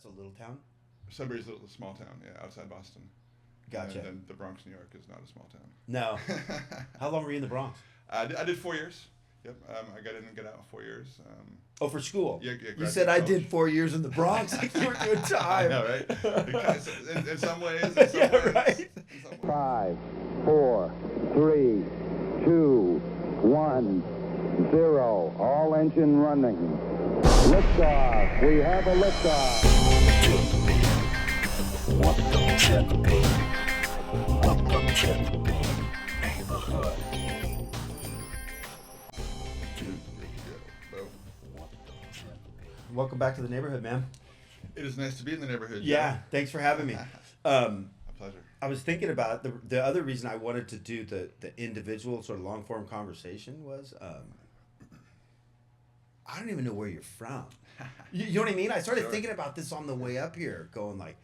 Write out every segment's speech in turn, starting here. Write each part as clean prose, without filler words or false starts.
a little town? Sudbury's a small town, yeah, outside Boston. Gotcha. And then the Bronx, New York is not a small town. No. How long were you in the Bronx? I did 4 years. Yep. I got in and got out in 4 years. Oh, for school? Yeah, you said I college. did 4 years in the Bronx. Like you were doing time. I know, right? In some ways. In some ways. Right. In some ways. 5, 4, 3, 2, 1, 0. All engine running. Liftoff. We have a liftoff. Welcome back to the neighborhood, man. It is nice to be in the neighborhood. Yeah, thanks for having me. A pleasure. I was thinking about the other reason I wanted to do the individual sort of long form conversation was I don't even know where you're from. You know what I mean? I started thinking about this on the way up here, going like,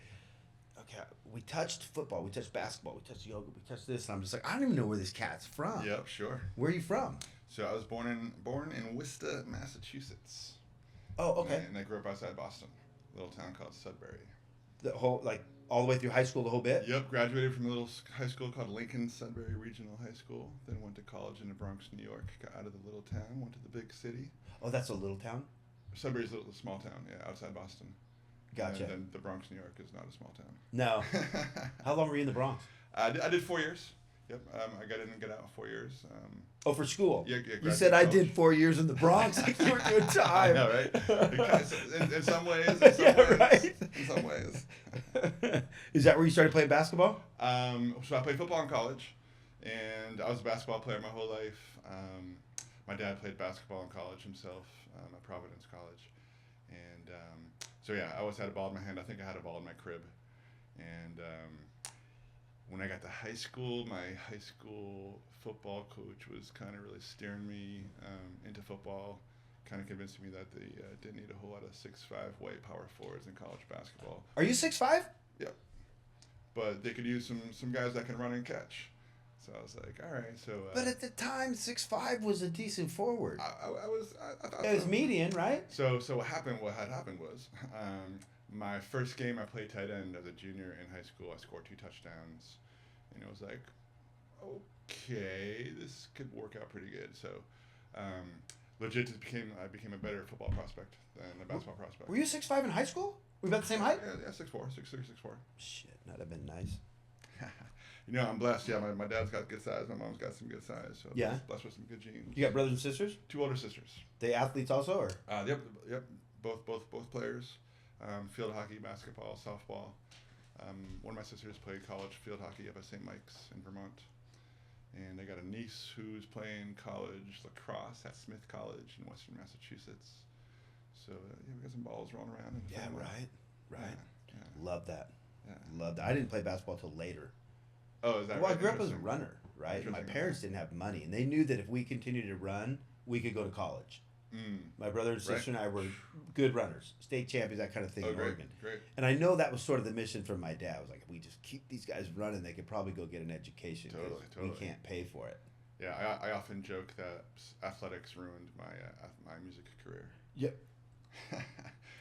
okay, we touched football, we touched basketball, we touched yoga, we touched this, and I'm just like, I don't even know where this cat's from. Yep, sure. Where are you from? So I was born in Worcester, Massachusetts. Oh, okay. And I grew up outside Boston, a little town called Sudbury. The whole, like, all the way through high school, the whole bit? Yep, graduated from a little high school called Lincoln Sudbury Regional High School. Then went to college in the Bronx, New York. Got out of the little town, went to the big city. Oh, that's a little town? Sudbury's a small town, yeah, outside Boston. Gotcha. And then the Bronx, New York is not a small town. No. How long were you in the Bronx? I did 4 years. Yep, I got in and got out in 4 years. Oh, for school? Yeah, you said I college. did 4 years in the Bronx. Like you were doing time. I know, right? In some ways. In some Yeah, ways. right. In some ways. Is that where you started playing basketball? So I played football in college, and I was a basketball player my whole life. My dad played basketball in college himself at Providence College. And so, yeah, I always had a ball in my hand. I think I had a ball in my crib. And when I got to high school, my high school football coach was kind of really steering me into football, kind of convincing me that they didn't need a whole lot of 6'5" white power forwards in college basketball. Are you 6'5"? Yep. But they could use some guys that can run and catch. So I was like, all right. So. But at the time, 6'5" was a decent forward. I thought It was so. median, right? So what had happened was my first game I played tight end as a junior in high school. I scored 2 touchdowns, and it was like, okay, this could work out pretty good. So legit I became a better football prospect than a basketball prospect. Were you 6'5" in high school? Were we about the same height? Yeah, 6'4", 6'3", 6'4". Shit, that'd have been nice. You know, I'm blessed. Yeah, my dad's got good size. My mom's got some good size. So Yeah. blessed with some good genes. You got brothers and sisters? 2 older sisters. They athletes also, or? Yep. Both players. Field hockey, basketball, softball. One of my sisters played college field hockey up at St. Mike's in Vermont. And I got a niece who's playing college lacrosse at Smith College in Western Massachusetts. So, we got some balls rolling around. In the Yeah, family. right. Yeah. Love that. Yeah. Love that. I didn't play basketball till later. Oh, is that Well, right? I grew up as a Interesting. runner, right? And my Interesting. parents didn't have money, and they knew that if we continued to run, we could go to college. My brother and sister and I were good runners, state champions, that kind of thing in great, Oregon. great. And I know that was sort of the mission from my dad. I was like, if we just keep these guys running, they could probably go get an education. 'Cause Totally. we can't pay for it. Yeah, I often joke that athletics ruined my music career. Yep.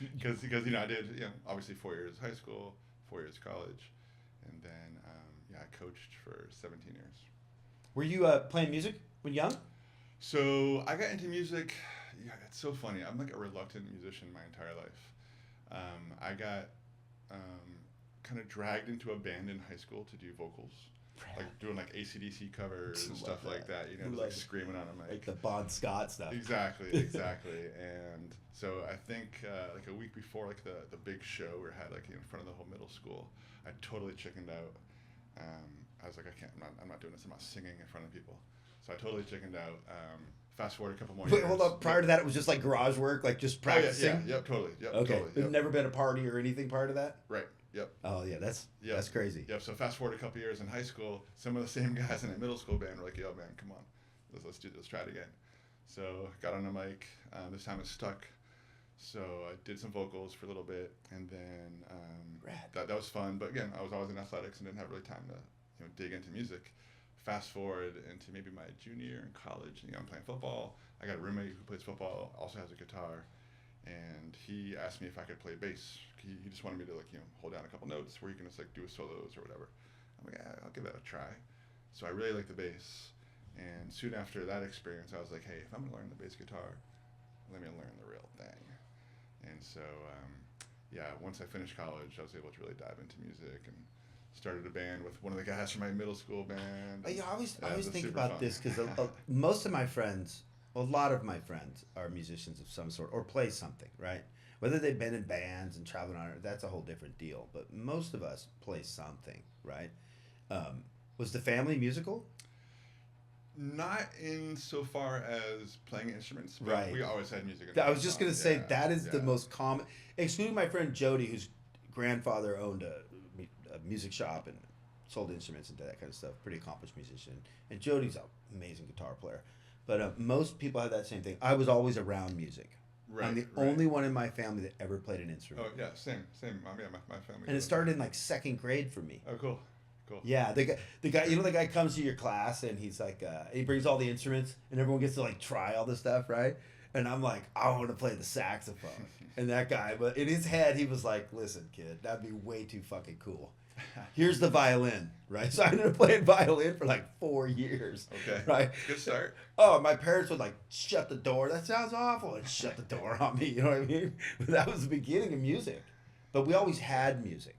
Because I did obviously 4 years high school, 4 years college, and then I coached for 17 years. Were you playing music when young? So I got into music. Yeah, it's so funny. I'm like a reluctant musician my entire life. I got kind of dragged into a band in high school to do vocals, like doing like AC/DC covers and stuff like that. Just like screaming on a mic. Like the Bon Scott stuff. Exactly. And so I think like a week before like the big show we had like in front of the whole middle school, I totally chickened out. I was like, I'm not doing this. I'm not singing in front of people. So I totally chickened out. Fast forward a couple more years. Wait, hold up. Prior to that, it was just like garage work, like just practicing? Yep, totally. Yep, okay. Totally, There's never been a party or anything prior to that? Right, yep. Oh, yeah, that's crazy. Yep, so fast forward a couple years in high school, some of the same guys in the middle school band were like, yo, man, come on. Let's try it again. So got on the mic. This time it stuck. So I did some vocals for a little bit, and then that was fun. But again, I was always in athletics and didn't have really time to dig into music. Fast forward into maybe my junior year in college, I'm playing football. I got a roommate who plays football, also has a guitar, and he asked me if I could play bass. He just wanted me to hold down a couple notes where he can just do solos or whatever. I'm like, yeah, I'll give that a try. So I really liked the bass, and soon after that experience, I was like, hey, if I'm gonna learn the bass guitar, let me learn the real thing. And so, once I finished college, I was able to really dive into music and started a band with one of the guys from my middle school band. I always think about this because most of my friends, a lot of my friends are musicians of some sort or play something, right? Whether they've been in bands and traveling on it, that's a whole different deal. But most of us play something, right? Was the family musical? Not in so far as playing instruments, but right. We always had music. I was just going to say that is the most common, excluding my friend Jody, whose grandfather owned a music shop and sold instruments and that kind of stuff. Pretty accomplished musician. And Jody's an amazing guitar player. But most people have that same thing. I was always around music. Right, I'm the only one in my family that ever played an instrument. Oh, yeah, same. My family. And it started in like second grade for me. Oh, cool. Yeah, the guy, the guy comes to your class and he's like, he brings all the instruments and everyone gets to try all this stuff, right? And I'm like, I want to play the saxophone. And that guy, but in his head, he was like, listen, kid, that'd be way too fucking cool. Here's the violin, right? So I ended up playing violin for 4 years. Okay. Right? Good start. Oh, my parents would shut the door. That sounds awful. And shut the door on me. You know what I mean? But that was the beginning of music. But we always had music.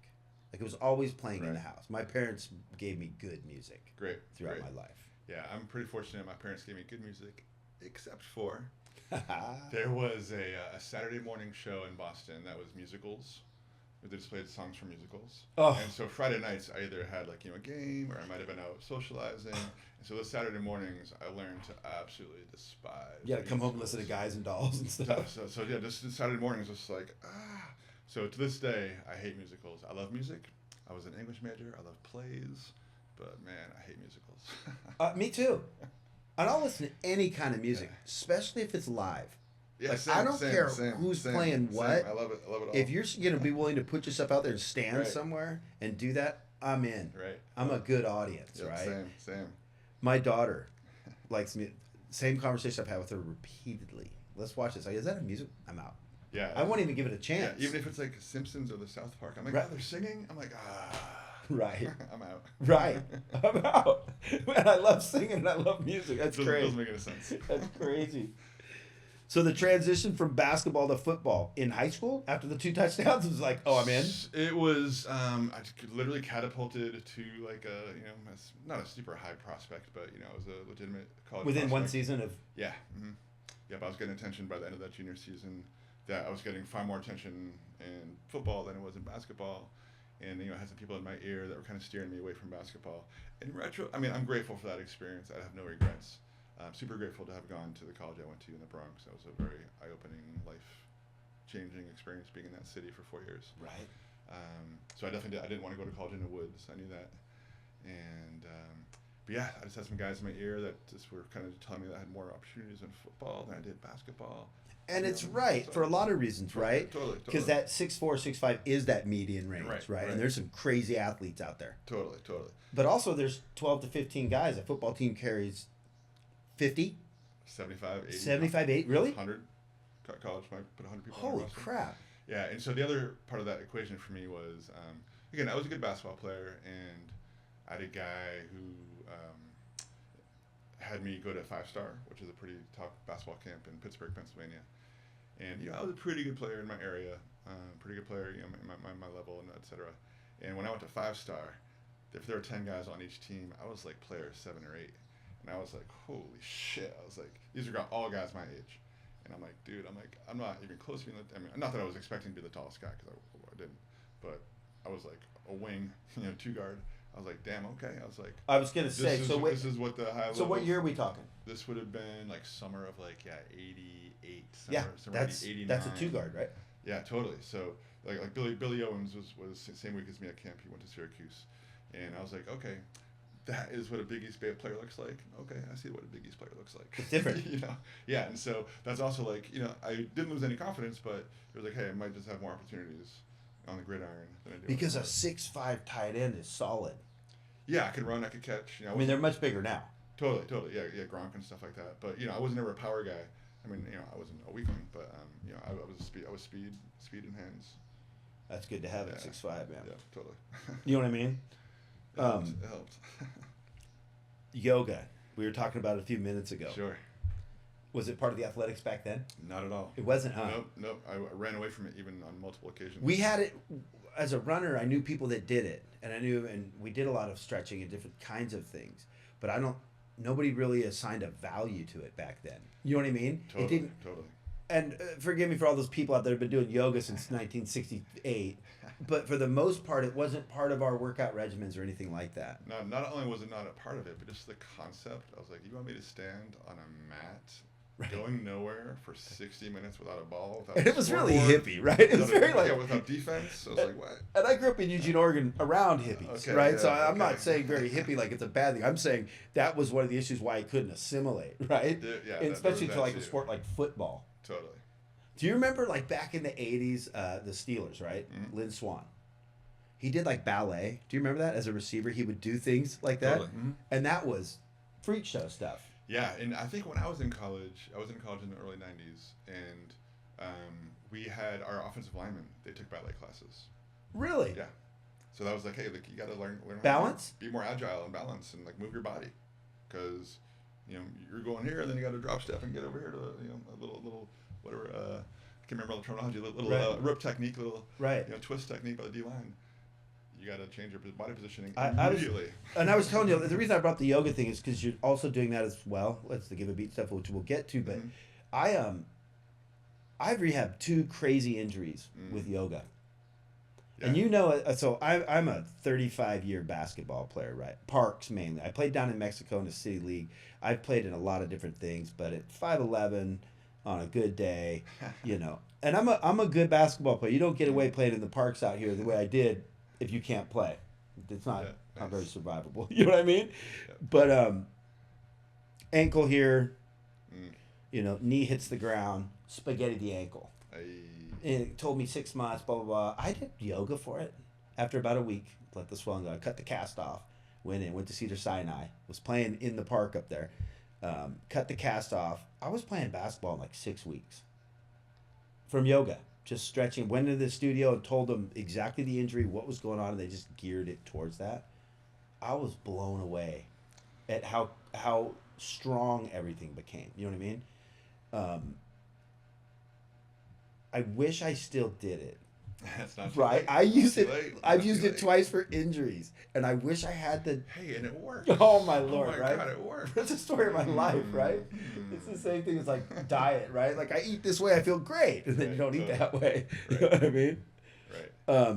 It was always playing in the house. My parents gave me good music. Throughout my life. Yeah, I'm pretty fortunate. My parents gave me good music, except for there was a Saturday morning show in Boston that was musicals. They just played songs from musicals. Oh. And so Friday nights, I either had a game or I might have been out socializing. And so those Saturday mornings, I learned to absolutely despise. You got to come home and listen to Guys and Dolls and stuff. So just Saturday mornings, just So to this day, I hate musicals. I love music. I was an English major. I love plays. But man, I hate musicals. Me too. I don't listen to any kind of music, especially if it's live. Yeah, I don't care who's playing what. I love it all. If you're going to be willing to put yourself out there and stand somewhere and do that, I'm in. Right. I'm a good audience, right? Same. My daughter likes me. Same conversation I've had with her repeatedly. Let's watch this. Is that a music? I'm out. Yeah. I won't even give it a chance. Yeah, even if it's Simpsons or the South Park. I'm like, oh, they're singing? I'm like, Right. I'm out. Right. I'm out. Man, I love singing and I love music. That's crazy. Doesn't make any sense. That's crazy. So the transition from basketball to football in high school after the 2 touchdowns was I'm in. It was I literally catapulted to not a super high prospect, but it was a legitimate college within prospect. one season of. Yeah. Mm-hmm. Yep. I was getting attention by the end of that junior season. That I was getting far more attention in football than it was in basketball, and I had some people in my ear that were kind of steering me away from basketball. In retro, I'm grateful for that experience. I have no regrets. I'm super grateful to have gone to the college I went to in the Bronx. That was a very eye-opening, life-changing experience being in that city for 4 years. Right. So I didn't want to go to college in the woods. I knew that. And, but yeah, I just had some guys in my ear that just were kind of telling me that I had more opportunities in football than I did basketball. And it's right for a lot of reasons, right? Totally. Because that 6'4", 6'5" is that median range, right? And there's some crazy athletes out there. Totally. But also there's 12 to 15 guys. A football team carries 50? 75, 80. 75, 80, really? 100. College might put 100 people Holy on the crap. Yeah, and so the other part of that equation for me was, again, I was a good basketball player, and I had a guy who had me go to 5-Star, which is a pretty top basketball camp in Pittsburgh, Pennsylvania. And, I was a pretty good player in my area, pretty good player, in my level, and et cetera. And when I went to 5-Star, if there were 10 guys on each team, I was player 7 or 8. And I was like, holy shit. I was like, these are all guys my age. And I'm like, dude, I'm not even close to being not that I was expecting to be the tallest guy, because I didn't. But I was a wing, 2-guard. I was like, damn, okay. I was going to say, this is what the high level. So what year are we talking? This would have been summer of 88. Summer 89. That's a 2-guard, right? Yeah, totally. So Billy Owens was the same week as me at camp. He went to Syracuse. And I was like, okay, that is what a Big East player looks like. Okay, I see what a Big East player looks like. It's different. Yeah, and so that's also I didn't lose any confidence, but it was hey, I might just have more opportunities on the gridiron than I do. Because a 6'5" tight end is solid. Yeah, I could run, I could catch. They're much bigger now. Totally. Yeah, Gronk and stuff like that. But I wasn't ever a power guy. I mean, I wasn't a weakling, but I was speed in hands. That's good to have at 6'5", man. Yeah, totally. You know what I mean? It helped. Yoga. We were talking about it a few minutes ago. Sure. Was it part of the athletics back then? Not at all. It wasn't, huh? Nope. I ran away from it even on multiple occasions. We had it as a runner. I knew people that did it, and we did a lot of stretching and different kinds of things. But nobody really assigned a value to it back then. You know what I mean? Totally. And forgive me for all those people out there who've been doing yoga since 1968, but for the most part, it wasn't part of our workout regimens or anything like that. No, not only was it not a part of it, but just the concept. I was like, you want me to stand on a mat, going nowhere for 60 minutes without a ball? And it was really hippie, right? It was very without defense. I was like, what? And I grew up in Eugene, Oregon, around hippies, right? Yeah, so I'm not saying very hippie like it's a bad thing. I'm saying that was one of the issues why I couldn't assimilate, right? Yeah, and especially to like a sport like football. Totally. Do you remember like back in the 80s, the Steelers, right? Mm-hmm. Lynn Swann. He did like ballet. Do you remember that? As a receiver, he would do things like that. Totally. Mm-hmm. And that was freak show stuff. Yeah, and I think when I was in college in the early 90s, and we had our offensive linemen, they took ballet classes. Really? Yeah. So that was like, hey, you got to learn balance? Be more agile and balance and like move your body. Because, you're going here and then you got to drop step and get over here to, a little whatever, I can't remember all the terminology, little rope technique, twist technique by the D-line. You got to change your body positioning immediately. I was telling you, the reason I brought the yoga thing is because you're also doing that as well. That's the give a beat stuff, which we'll get to. But I've rehabbed 2 crazy injuries with yoga. Yeah. And so I'm a 35-year basketball player, right? Parks mainly. I played down in Mexico in the City League. I've played in a lot of different things, but at 5'11", on a good day, And I'm a good basketball player. You don't get away playing in the parks out here the way I did if you can't play. It's not very survivable. You know what I mean? Yeah. But ankle here, knee hits the ground, spaghetti the ankle. And it told me 6 months, blah, blah, blah. I did yoga for it. After about a week, let the swelling go. I cut the cast off, went to Cedar Sinai, was playing in the park up there, cut the cast off. I was playing basketball in like 6 weeks from yoga, just stretching. Went into the studio and told them exactly the injury, what was going on, and they just geared it towards that. I was blown away at how strong everything became. You know what I mean? I wish I still did it. That's not right. I use it. I've used it twice for injuries, and I wish I had the. Hey, and it works. Oh my Lord! Right? God, it works. That's the story of my life, right? It's the same thing as like diet, right? Like I eat this way, I feel great, and then you don't eat that way. You know what I mean? Right.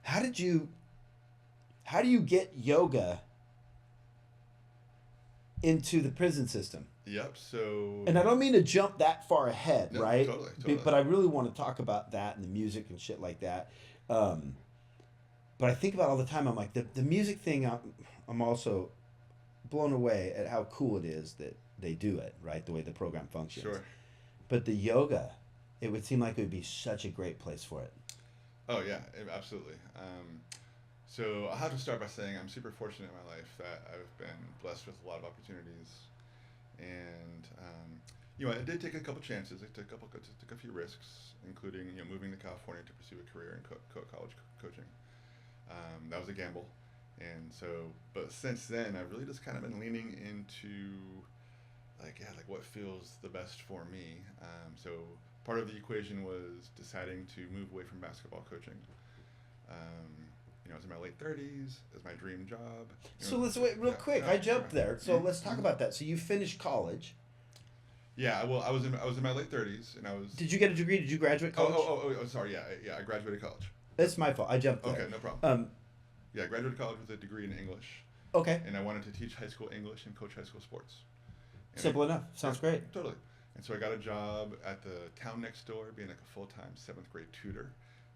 How do you get yoga into the prison system? Yep. So. And I don't mean to jump that far ahead, no, right? Totally. But I really want to talk about that and the music and shit like that. But I think about it all the time. I'm like the music thing. I'm also blown away at how cool it is that they do it, right? The way the program functions. Sure. But the yoga, it would seem like it would be such a great place for it. Oh yeah, absolutely. So I'll have to start by saying I'm super fortunate in my life that I've been blessed with a lot of opportunities. And I did take a couple chances. I took a few risks, including moving to California to pursue a career in college coaching. That was a gamble, and but since then I've really just kind of been leaning into like what feels the best for me. So part of the equation was deciding to move away from basketball coaching. I was in my late 30s. It was my dream job. So let's wait real quick. I jumped there. So let's talk about that. So you finished college. Yeah, well, I was in my late 30s, and I was. Did you get a degree? Did you graduate college? Oh, sorry. Yeah, I graduated college. That's my fault. I jumped there. Okay, no problem. I graduated college with a degree in English. Okay. And I wanted to teach high school English and coach high school sports. And simple enough. Sounds great. Totally. And so I got a job at the town next door, being like a full-time 7th grade tutor.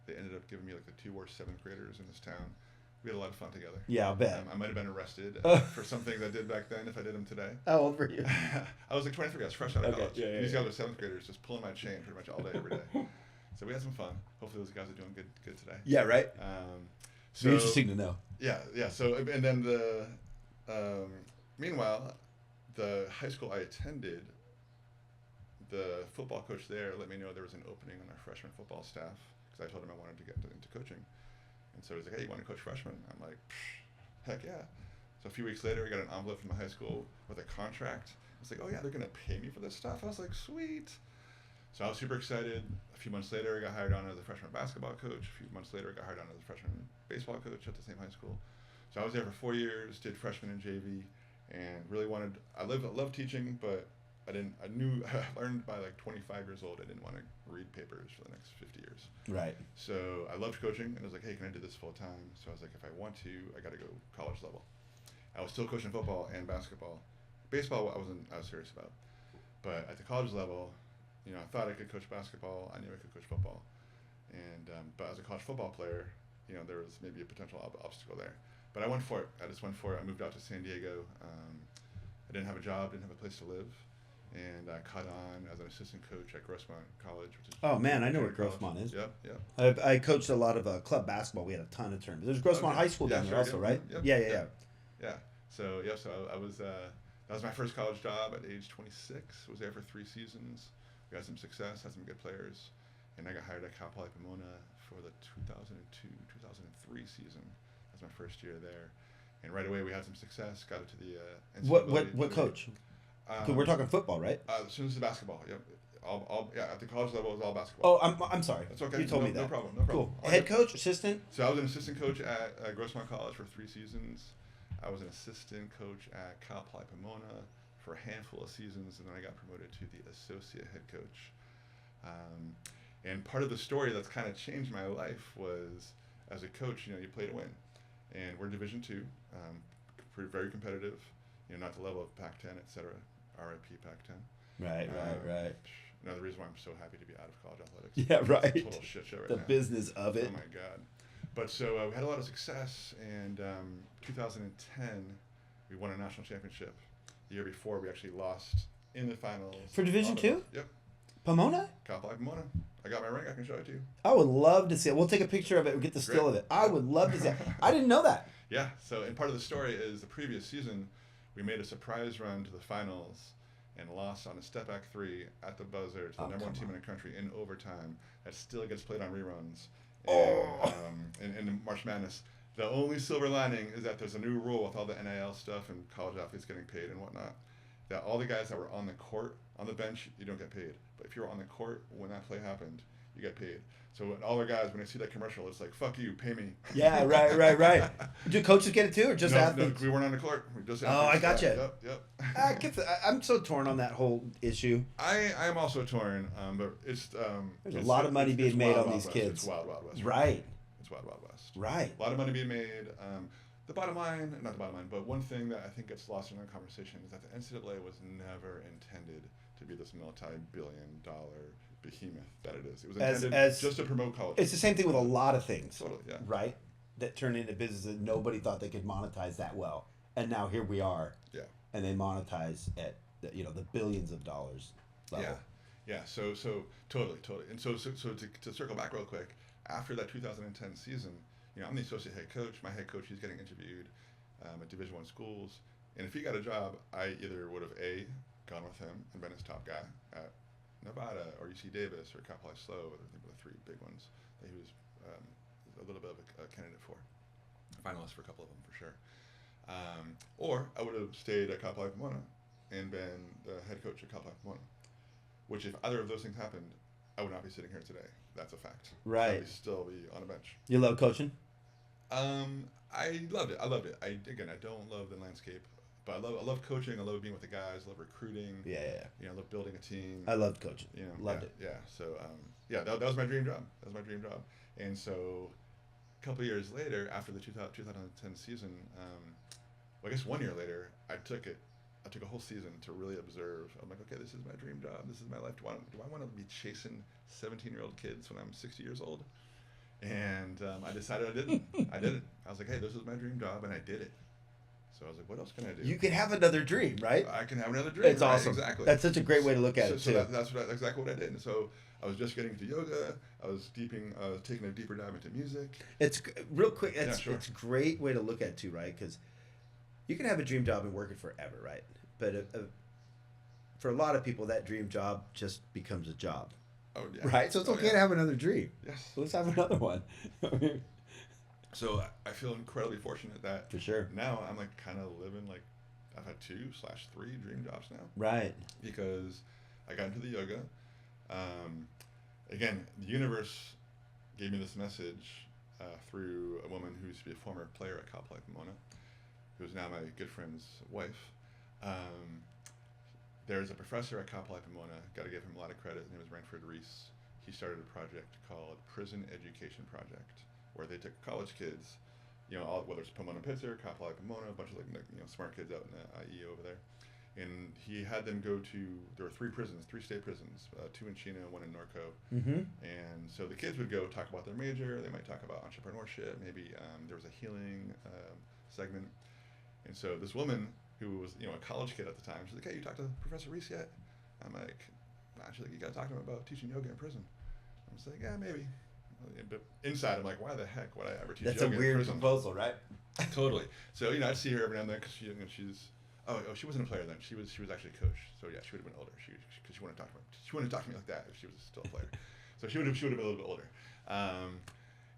They ended up giving me like the 2 worst 7th graders in this town. We had a lot of fun together. Yeah, I'll bet. I might have been arrested for some things I did back then if I did them today. How old were you? I was like 23. I was fresh out of college. Yeah, These guys are 7th graders just pulling my chain pretty much all day, every day. So we had some fun. Hopefully those guys are doing good today. Yeah, right? So interesting to know. Yeah. So, and then meanwhile, the high school I attended the football coach there let me know there was an opening on our freshman football staff because I told him I wanted to get into coaching. And so he's like, hey, you want to coach freshmen? I'm like, heck yeah. So a few weeks later, I got an envelope from the high school with a contract. It's like, oh yeah, they're going to pay me for this stuff? I was like, sweet. So I was super excited. A few months later, I got hired on as a freshman basketball coach. A few months later, I got hired on as a freshman baseball coach at the same high school. So I was there for 4 years, did freshman and JV, and really wanted, I love teaching, but I learned by like 25 years old, I didn't want to read papers for the next 50 years. Right. So I loved coaching, and I was like, hey, can I do this full time? So I was like, if I want to, I got to go college level. I was still coaching football and basketball. Baseball, I was serious about. But at the college level, I thought I could coach basketball. I knew I could coach football. And but as a college football player, there was maybe a potential obstacle there. But I went for it. I just went for it. I moved out to San Diego. I didn't have a job, didn't have a place to live. And I caught on as an assistant coach at Grossmont College. Which is I know where Grossmont is. Yep. I coached a lot of club basketball. We had a ton of tournaments. There's Grossmont High School down there also, right? Yep. Yeah. Yeah. So I was that was my first college job at age 26. Was there for 3 seasons. We had some success, had some good players, and I got hired at Cal Poly Pomona for the 2002-2003 season. That was my first year there, and right away we had some success. Got into the NCAA. What coach? We're talking football, right? As soon as the basketball, yep. At the college level, it was all basketball. Oh, I'm sorry. That's okay. You told me that. No problem. Cool. Head coach, assistant? So I was an assistant coach at Grossmont College for 3 seasons. I was an assistant coach at Cal Poly Pomona for a handful of seasons, and then I got promoted to the associate head coach. And part of the story that's kind of changed my life was, as a coach, you play to win. And we're Division II, very competitive, not the level of Pac-10, et cetera. RIP Pac-10. Right. Another reason why I'm so happy to be out of college athletics. Yeah, right. It's a total shit show right now. The business of it. Oh my God. But so we had a lot of success, and 2010 we won a national championship. The year before we actually lost in the finals. For Division II? Yep. Pomona? Cal Poly Pomona. I got my ring. I can show it to you. I would love to see it. We'll take a picture of it and get the still of it. I would love to see it. I didn't know that. Yeah. So, and part of the story is the previous season we made a surprise run to the finals and lost on a step back 3 at the buzzer to the number 1 team in the country in overtime. That still gets played on reruns. And, in March Madness. The only silver lining is that there's a new rule with all the NIL stuff and college athletes getting paid and whatnot, that all the guys that were on the court, on the bench, you don't get paid. But if you're on the court when that play happened, you get paid. So all the guys, when they see that commercial, it's like, fuck you, pay me. Yeah, right. Do coaches get it too, or just athletes? No, we weren't on the court. We just I gotcha. Yep. I'm so torn on that whole issue. I am also torn, but it's... There's a lot of money being made on these kids. It's Wild Wild West. Right. It's Wild Wild West. Right. A lot of money being made. The bottom line, not the bottom line, but one thing that I think gets lost in our conversation is that the NCAA was never intended to be this multi-billion-dollar behemoth that it is. It was intended just to promote college. It's the same thing with a lot of things. Totally, yeah. Right? That turned into business that nobody thought they could monetize that well. And now here we are. Yeah. And they monetize at the billions of dollars level. Yeah. So totally. And so to circle back real quick, after that 2010 season, I'm the associate head coach. My head coach, he's getting interviewed at Division I schools. And if he got a job, I either would have gone with him and been his top guy at Nevada or UC Davis or Cal Poly SLO, I think were the 3 big ones that he was a little bit of a candidate for. Finalist for a couple of them for sure. Or I would have stayed at Cal Poly Pomona and been the head coach at Cal Poly Pomona, which if either of those things happened, I would not be sitting here today. That's a fact. Right. I would still be on a bench. You love coaching? I loved it. I don't love the landscape. But I love coaching. I love being with the guys. I love recruiting. Yeah. I love building a team. I loved coaching. Loved it. Yeah. So that was my dream job. And so a couple of years later, after the 2010 season, I guess 1 year later, I took a whole season to really observe. I'm like, okay, this is my dream job. This is my life. Do I want to be chasing 17-year-old kids when I'm 60 years old? And I decided I didn't. I was like, hey, this is my dream job, and I did it. So I was like, what else can I do? You can have another dream, right? I can have another dream. It's awesome. Exactly. That's such a great way to look at it, too. So that's exactly what I did. And so I was just getting into yoga. I was taking a deeper dive into music. It's real quick. It's sure. It's a great way to look at it, too, right? Because you can have a dream job and work it forever, right? But for a lot of people, that dream job just becomes a job. Oh yeah. Right? So it's okay to have another dream. Yes. So let's have another one. So I feel incredibly fortunate that For sure. now I'm like kind of living like I've had 2/3 dream jobs now. Right. Because I got into the yoga. Again, the universe gave me this message through a woman who used to be a former player at Cal Poly Pomona, who's now my good friend's wife. There's a professor at Cal Poly Pomona, got to give him a lot of credit. His name is Ranford Reese. He started a project called Prison Education Project, where they took college kids, whether it's Pomona Pitzer, Cal Poly Pomona, a bunch of smart kids out in the IE over there. And he had them go to, there were 3 state prisons, 2 in Chino, 1 in Norco. Mm-hmm. And so the kids would go talk about their major, they might talk about entrepreneurship, maybe there was a healing segment. And so this woman, who was a college kid at the time, she's like, hey, you talked to Professor Reese yet? I'm like, nah. She's like, you got to talk to him about teaching yoga in prison. I was like, yeah, maybe. But inside, I'm like, why the heck would I ever teach yoga in prison? That's a weird proposal, right? Totally. So, I'd see her every now and then because she's... Oh, she wasn't a player then. She was actually a coach. So yeah, she would have been older. Because she wouldn't have talked to me. She wouldn't have talked to me like that if she was still a player. So she would have been a little bit older.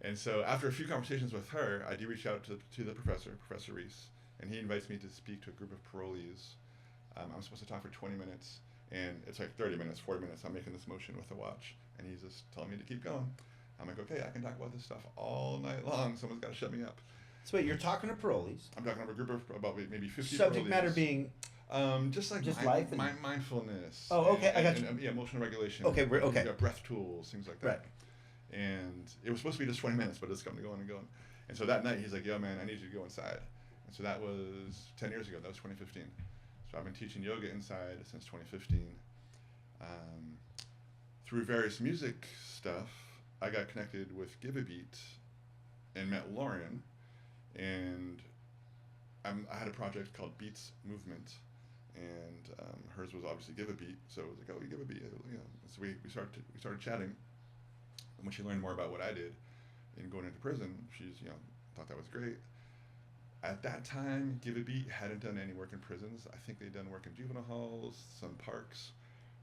And so after a few conversations with her, I do reach out to the professor, Professor Reese, and he invites me to speak to a group of parolees. I'm supposed to talk for 20 minutes, and it's like 30 minutes, 40 minutes. I'm making this motion with the watch, and he's just telling me to keep going. I'm like, okay, I can talk about this stuff all night long. Someone's got to shut me up. So wait, you're talking to parolees. I'm talking to a group of about maybe 50 Subject parolees. matter being... just life and... mindfulness. Oh, okay, I got you. And, emotional regulation. Okay, okay. Breath tools, things like that. Right. And it was supposed to be just 20 minutes, but it's going and going. And so that night, he's like, yo, man, I need you to go inside. And so that was 10 years ago. That was 2015. So I've been teaching yoga inside since 2015. Through various music stuff, I got connected with Give a Beat and met Lauren. And I had a project called Beats Movement, and hers was obviously Give a Beat. So it was like, oh, you give a beat, So we started chatting. And when she learned more about what I did in going into prison, she's thought that was great. At that time, Give a Beat hadn't done any work in prisons. I think they'd done work in juvenile halls, some parks,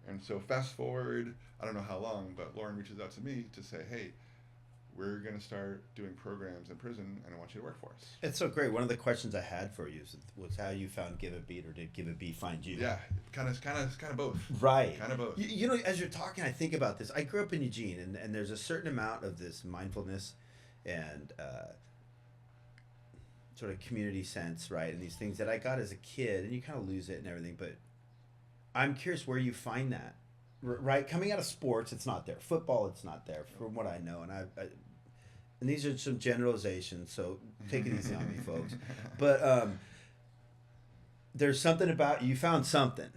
and so fast forward, I don't know how long, but Lauren reaches out to me to say, hey, we're going to start doing programs in prison, and I want you to work for us. It's so great. One of the questions I had for you was how you found Give a Beat, or did Give a Beat find you? Yeah, kind of both. Right. Kind of both. As you're talking, I think about this. I grew up in Eugene, and there's a certain amount of this mindfulness and sort of community sense, right? And these things that I got as a kid, and you kind of lose it and everything. But I'm curious where you find that. Right, coming out of sports, it's not there. Football, it's not there, from what I know. And these are some generalizations, so take it easy on me, folks. But there's something about you found something,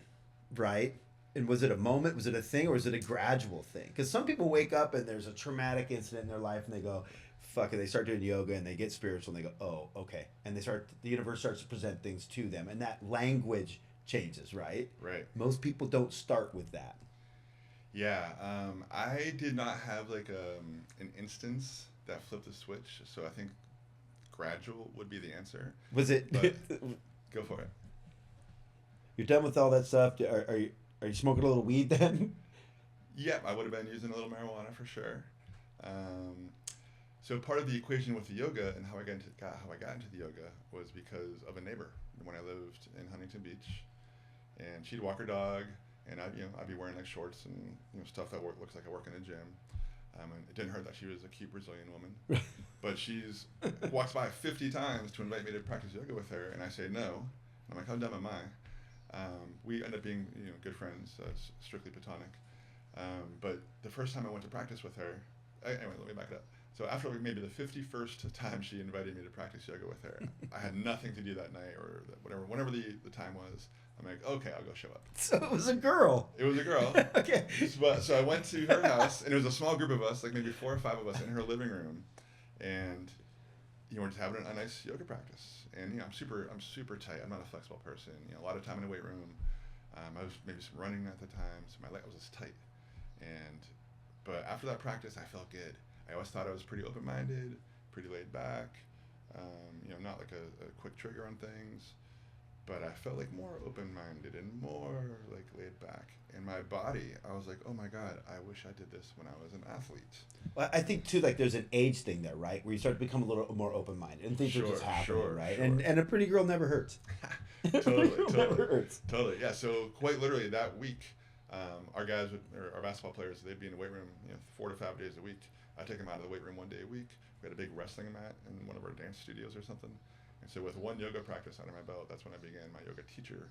right? And was it a moment? Was it a thing, or was it a gradual thing? Because some people wake up and there's a traumatic incident in their life, and they go, "Fuck it." They start doing yoga and they get spiritual, and they go, "Oh, okay." And the universe starts to present things to them, and that language changes, right? Right. Most people don't start with that. Yeah, I did not have like an instance that flipped the switch, so I think gradual would be the answer. Was it? But go for it. You're done with all that stuff. Are you smoking a little weed then? Yeah, I would have been using a little marijuana for sure. So part of the equation with the yoga and how I got into the yoga was because of a neighbor when I lived in Huntington Beach, and she'd walk her dog. And I'd be wearing like shorts and stuff that looks like I work in a gym. And it didn't hurt that she was a cute Brazilian woman, but she's walks by 50 times to invite me to practice yoga with her, and I say no. I'm like, how dumb am I? We end up being good friends, strictly platonic. But the first time I went to practice with her, anyway, let me back it up. So after maybe the 51st time she invited me to practice yoga with her, I had nothing to do that night or whenever the time was. I'm like, okay, I'll go show up. So it was a girl. It was a girl. Okay. So I went to her house, and it was a small group of us, like maybe 4 or 5 of us in her living room, and we're just having a nice yoga practice. And I'm super tight. I'm not a flexible person. A lot of time in the weight room. I was maybe some running at the time, so my leg was just tight. But after that practice, I felt good. I always thought I was pretty open-minded, pretty laid back. Not like a quick trigger on things. but I felt like more open-minded and more like laid back. In my body, I was like, oh my God, I wish I did this when I was an athlete. Well, I think too, like there's an age thing there, right? Where you start to become a little more open-minded and things are just happening, right? Sure. And a pretty girl never hurts. Totally. Never hurts. Totally. Yeah. So quite literally that week, our guys our basketball players, they'd be in the weight room, 4 to 5 days a week. I take them out of the weight room 1 day a week. We had a big wrestling mat in one of our dance studios or something. And so with one yoga practice under my belt, that's when I began my yoga teacher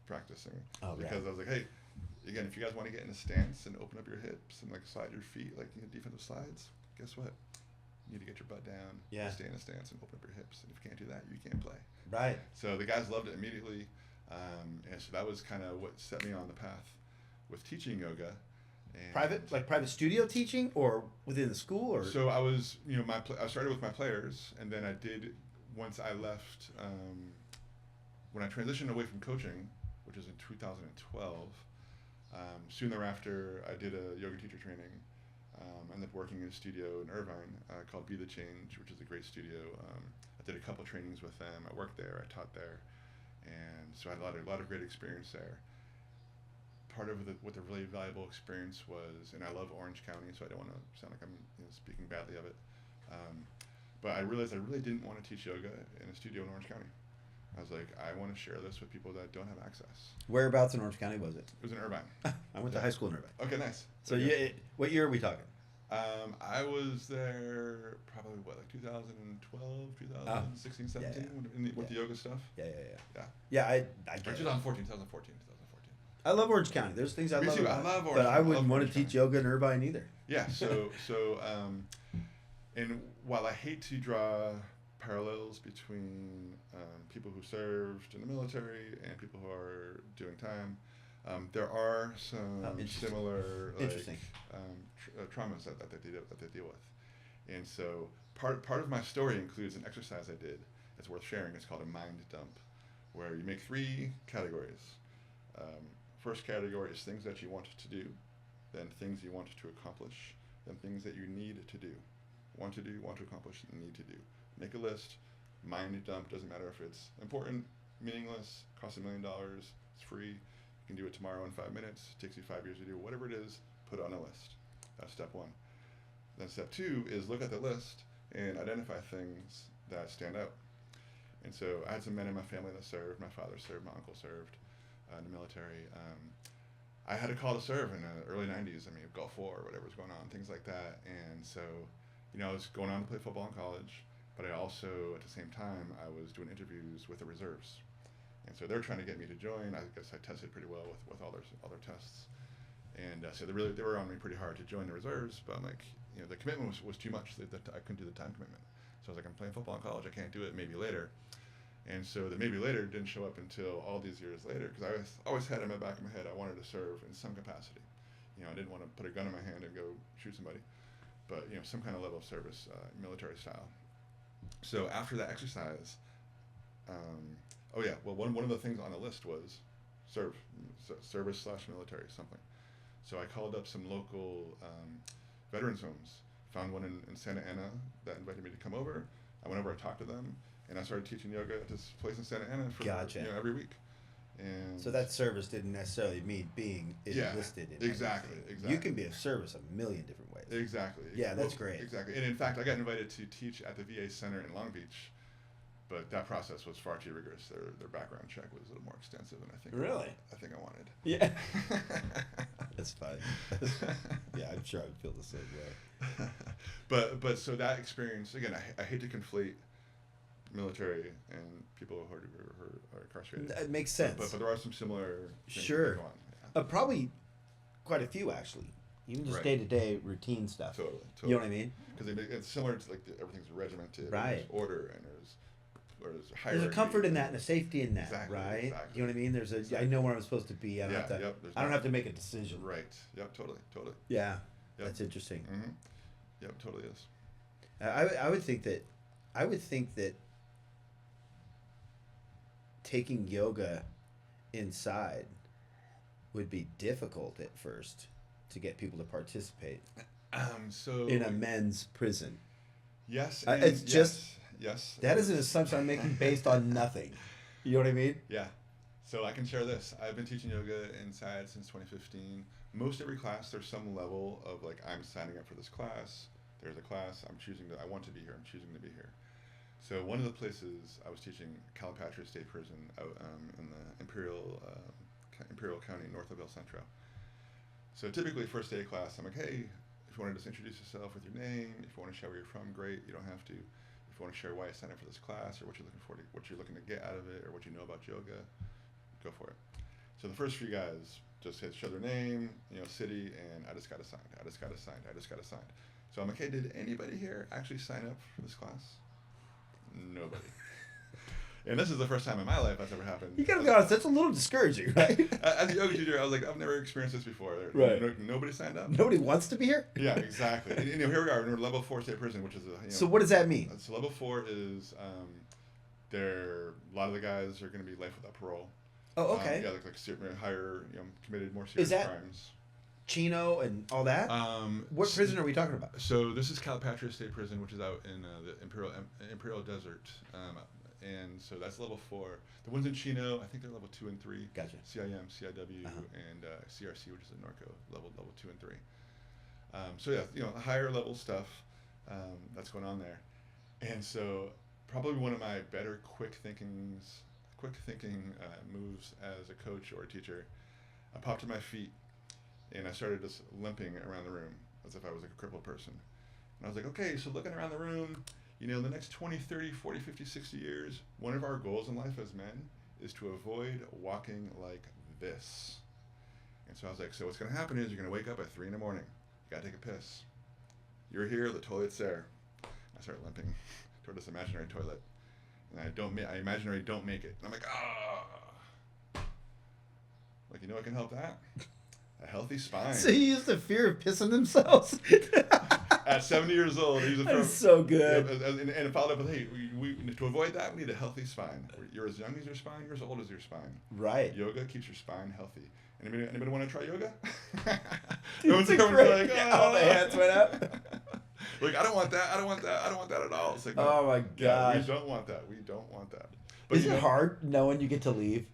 practicing. Oh, because I was like, hey, again, if you guys want to get in a stance and open up your hips and like slide your feet, like defensive slides, guess what? You need to get your butt down, stay in a stance and open up your hips. And if you can't do that, you can't play. Right. So the guys loved it immediately. And so that was kind of what set me on the path with teaching yoga. And private studio teaching or within the school or? So I was, I started with my players, and then I did, once I left, when I transitioned away from coaching, which was in 2012, soon thereafter I did a yoga teacher training. Ended up working in a studio in Irvine called Be the Change, which is a great studio. I did a couple trainings with them. I worked there. I taught there, and so I had a lot of great experience there. Part of what the really valuable experience was, and I love Orange County, so I don't want to sound like I'm speaking badly of it. But I realized I really didn't want to teach yoga in a studio in Orange County. I was like, I want to share this with people that don't have access. Whereabouts in Orange County was it? It was in Irvine. I went to high school in Irvine. Okay, nice. So what year are we talking? I was there probably, 2012, 2016, 17, with the yoga stuff? Yeah. I get it. 2014. I love Orange County. There's things I Me love too. about I love it, Orange but I County. wouldn't want to Orange teach yoga in Irvine either. Yeah, and while I hate to draw parallels between people who served in the military and people who are doing time, there are some similar traumas that they deal with. And so part of my story includes an exercise I did that's worth sharing. It's called a mind dump, where you make 3 categories. First category is things that you want to do, then things you want to accomplish, then things that you need to do. Want to do, want to accomplish, and need to do. Make a list. Mind dump. Doesn't matter if it's important, meaningless, costs $1 million, it's free. You can do it tomorrow in 5 minutes. It takes you 5 years to do. Whatever it is, put it on a list. That's step 1. Then step 2 is look at the list and identify things that stand out. And so I had some men in my family that served. My father served. My uncle served in the military. I had a call to serve in the early 90s. Gulf War, whatever was going on, things like that. And so, I was going on to play football in college, but I also, at the same time, I was doing interviews with the reserves. And so they're trying to get me to join. I guess I tested pretty well with all their tests. And so they were on me pretty hard to join the reserves, but I'm like, the commitment was too much. I couldn't do the time commitment. So I was like, I'm playing football in college. I can't do it, maybe later. And so the maybe later didn't show up until all these years later, because I always had in the back of my head I wanted to serve in some capacity. I didn't want to put a gun in my hand and go shoot somebody, but some kind of level of service, military style. So after that exercise, one of the things on the list was service/military, something. So I called up some local veterans homes, found one in Santa Ana that invited me to come over. I went over, I talked to them, and I started teaching yoga at this place in Santa Ana for every week. And so that service didn't necessarily mean being enlisted in exactly. You can be of service a million different ways. Exactly. Yeah, that's great. Exactly. And in fact, I got invited to teach at the VA Center in Long Beach, but that process was far too rigorous. Their background check was a little more extensive than I think I wanted. Yeah. That's fine. Yeah, I'm sure I would feel the same way. But so that experience, again, I hate to conflate military and people who are incarcerated. That makes sense. But there are some similar things sure. that go on. Yeah. Probably quite a few, actually. Even just day-to-day routine stuff. Totally. You know what I mean? Because it's similar to everything's regimented. Right. There's order and there's hierarchy. There's a comfort in that and a safety in that, exactly, right? Exactly. You know what I mean? There's I know where I'm supposed to be. I don't have to make a decision. Right. Yep. Totally. Yeah. Yep. That's interesting. Mm-hmm. Yep. Totally is. I would think that taking yoga inside would be difficult at first to get people to participate. So in a men's prison. Yes. It's just yes. That is an assumption I'm making based on nothing. You know what I mean? Yeah. So I can share this. I've been teaching yoga inside since 2015. Most every class, there's some level of like, I'm signing up for this class. There's a class. I want to be here. I'm choosing to be here. So one of the places I was teaching, Calipatria State Prison out in the Imperial County, north of El Centro. So typically first day of class, I'm like, hey, if you want to just introduce yourself with your name, if you want to share where you're from, great. You don't have to. If you want to share why you signed up for this class or what you're looking to get out of it or what you know about yoga, go for it. So the first few guys just hit show their name, city, and I just got assigned. So I'm like, hey, did anybody here actually sign up for this class? Nobody. And this is the first time in my life that's ever happened. You gotta be honest, that's a little discouraging, right? As a yoga teacher, I was like, I've never experienced this before. Right. Nobody signed up. Nobody wants to be here? Yeah, exactly. And, here we are, we're level 4 state prison, which is So what does that mean? So level 4 is, a lot of the guys are going to be life without parole. Oh, okay. Like higher, committed more serious crimes. Chino and all that? What prison are we talking about? So this is Calipatria State Prison, which is out in the Imperial Desert. And so that's level 4. The ones in Chino, I think they're level 2 and 3. Gotcha. CIM, CIW, and CRC, which is a narco, level 2 and 3. So yeah, higher level stuff that's going on there. And so probably one of my better quick thinking moves as a coach or a teacher, I popped to my feet and I started just limping around the room as if I was like a crippled person. And I was like, okay, so looking around the room, in the next 20, 30, 40, 50, 60 years, one of our goals in life as men is to avoid walking like this. And so I was like, so what's going to happen is you're going to wake up at 3 a.m. You got to take a piss. You're here, the toilet's there. I start limping toward this imaginary toilet. And I imaginary don't make it. And I'm like, like, what can help that? A healthy spine. So he used the fear of pissing themselves. At 70 years old, he's That's so good. And followed up with, hey, we to avoid that, we need a healthy spine. You're as young as your spine, you're as old as your spine. Right. Yoga keeps your spine healthy. Anybody want to try yoga? It's great. All the hands went up. Like, I don't want that at all. It's like, no, oh my gosh. we don't want that. But is it hard knowing you get to leave?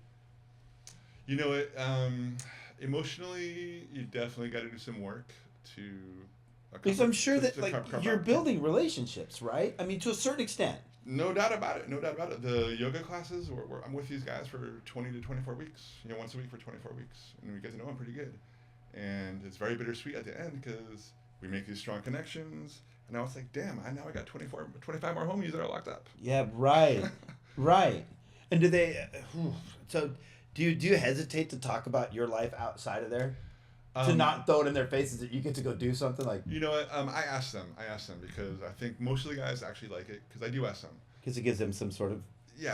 Emotionally, you definitely got to do some work to. Because I'm sure that you're building relationships, right? I mean, to a certain extent. No doubt about it. The yoga classes, I'm with these guys for 20 to 24 weeks. Once a week for 24 weeks, and we get to know them pretty good. And it's very bittersweet at the end because we make these strong connections. And now it's like, damn, I got 25 more homies that are locked up. Yeah, right, right. And do they? So, do you hesitate to talk about your life outside of there? To not throw it in their faces that you get to go do something like. You know what? I asked them because I think most of the guys actually like it because I do ask them. Because it gives them some sort of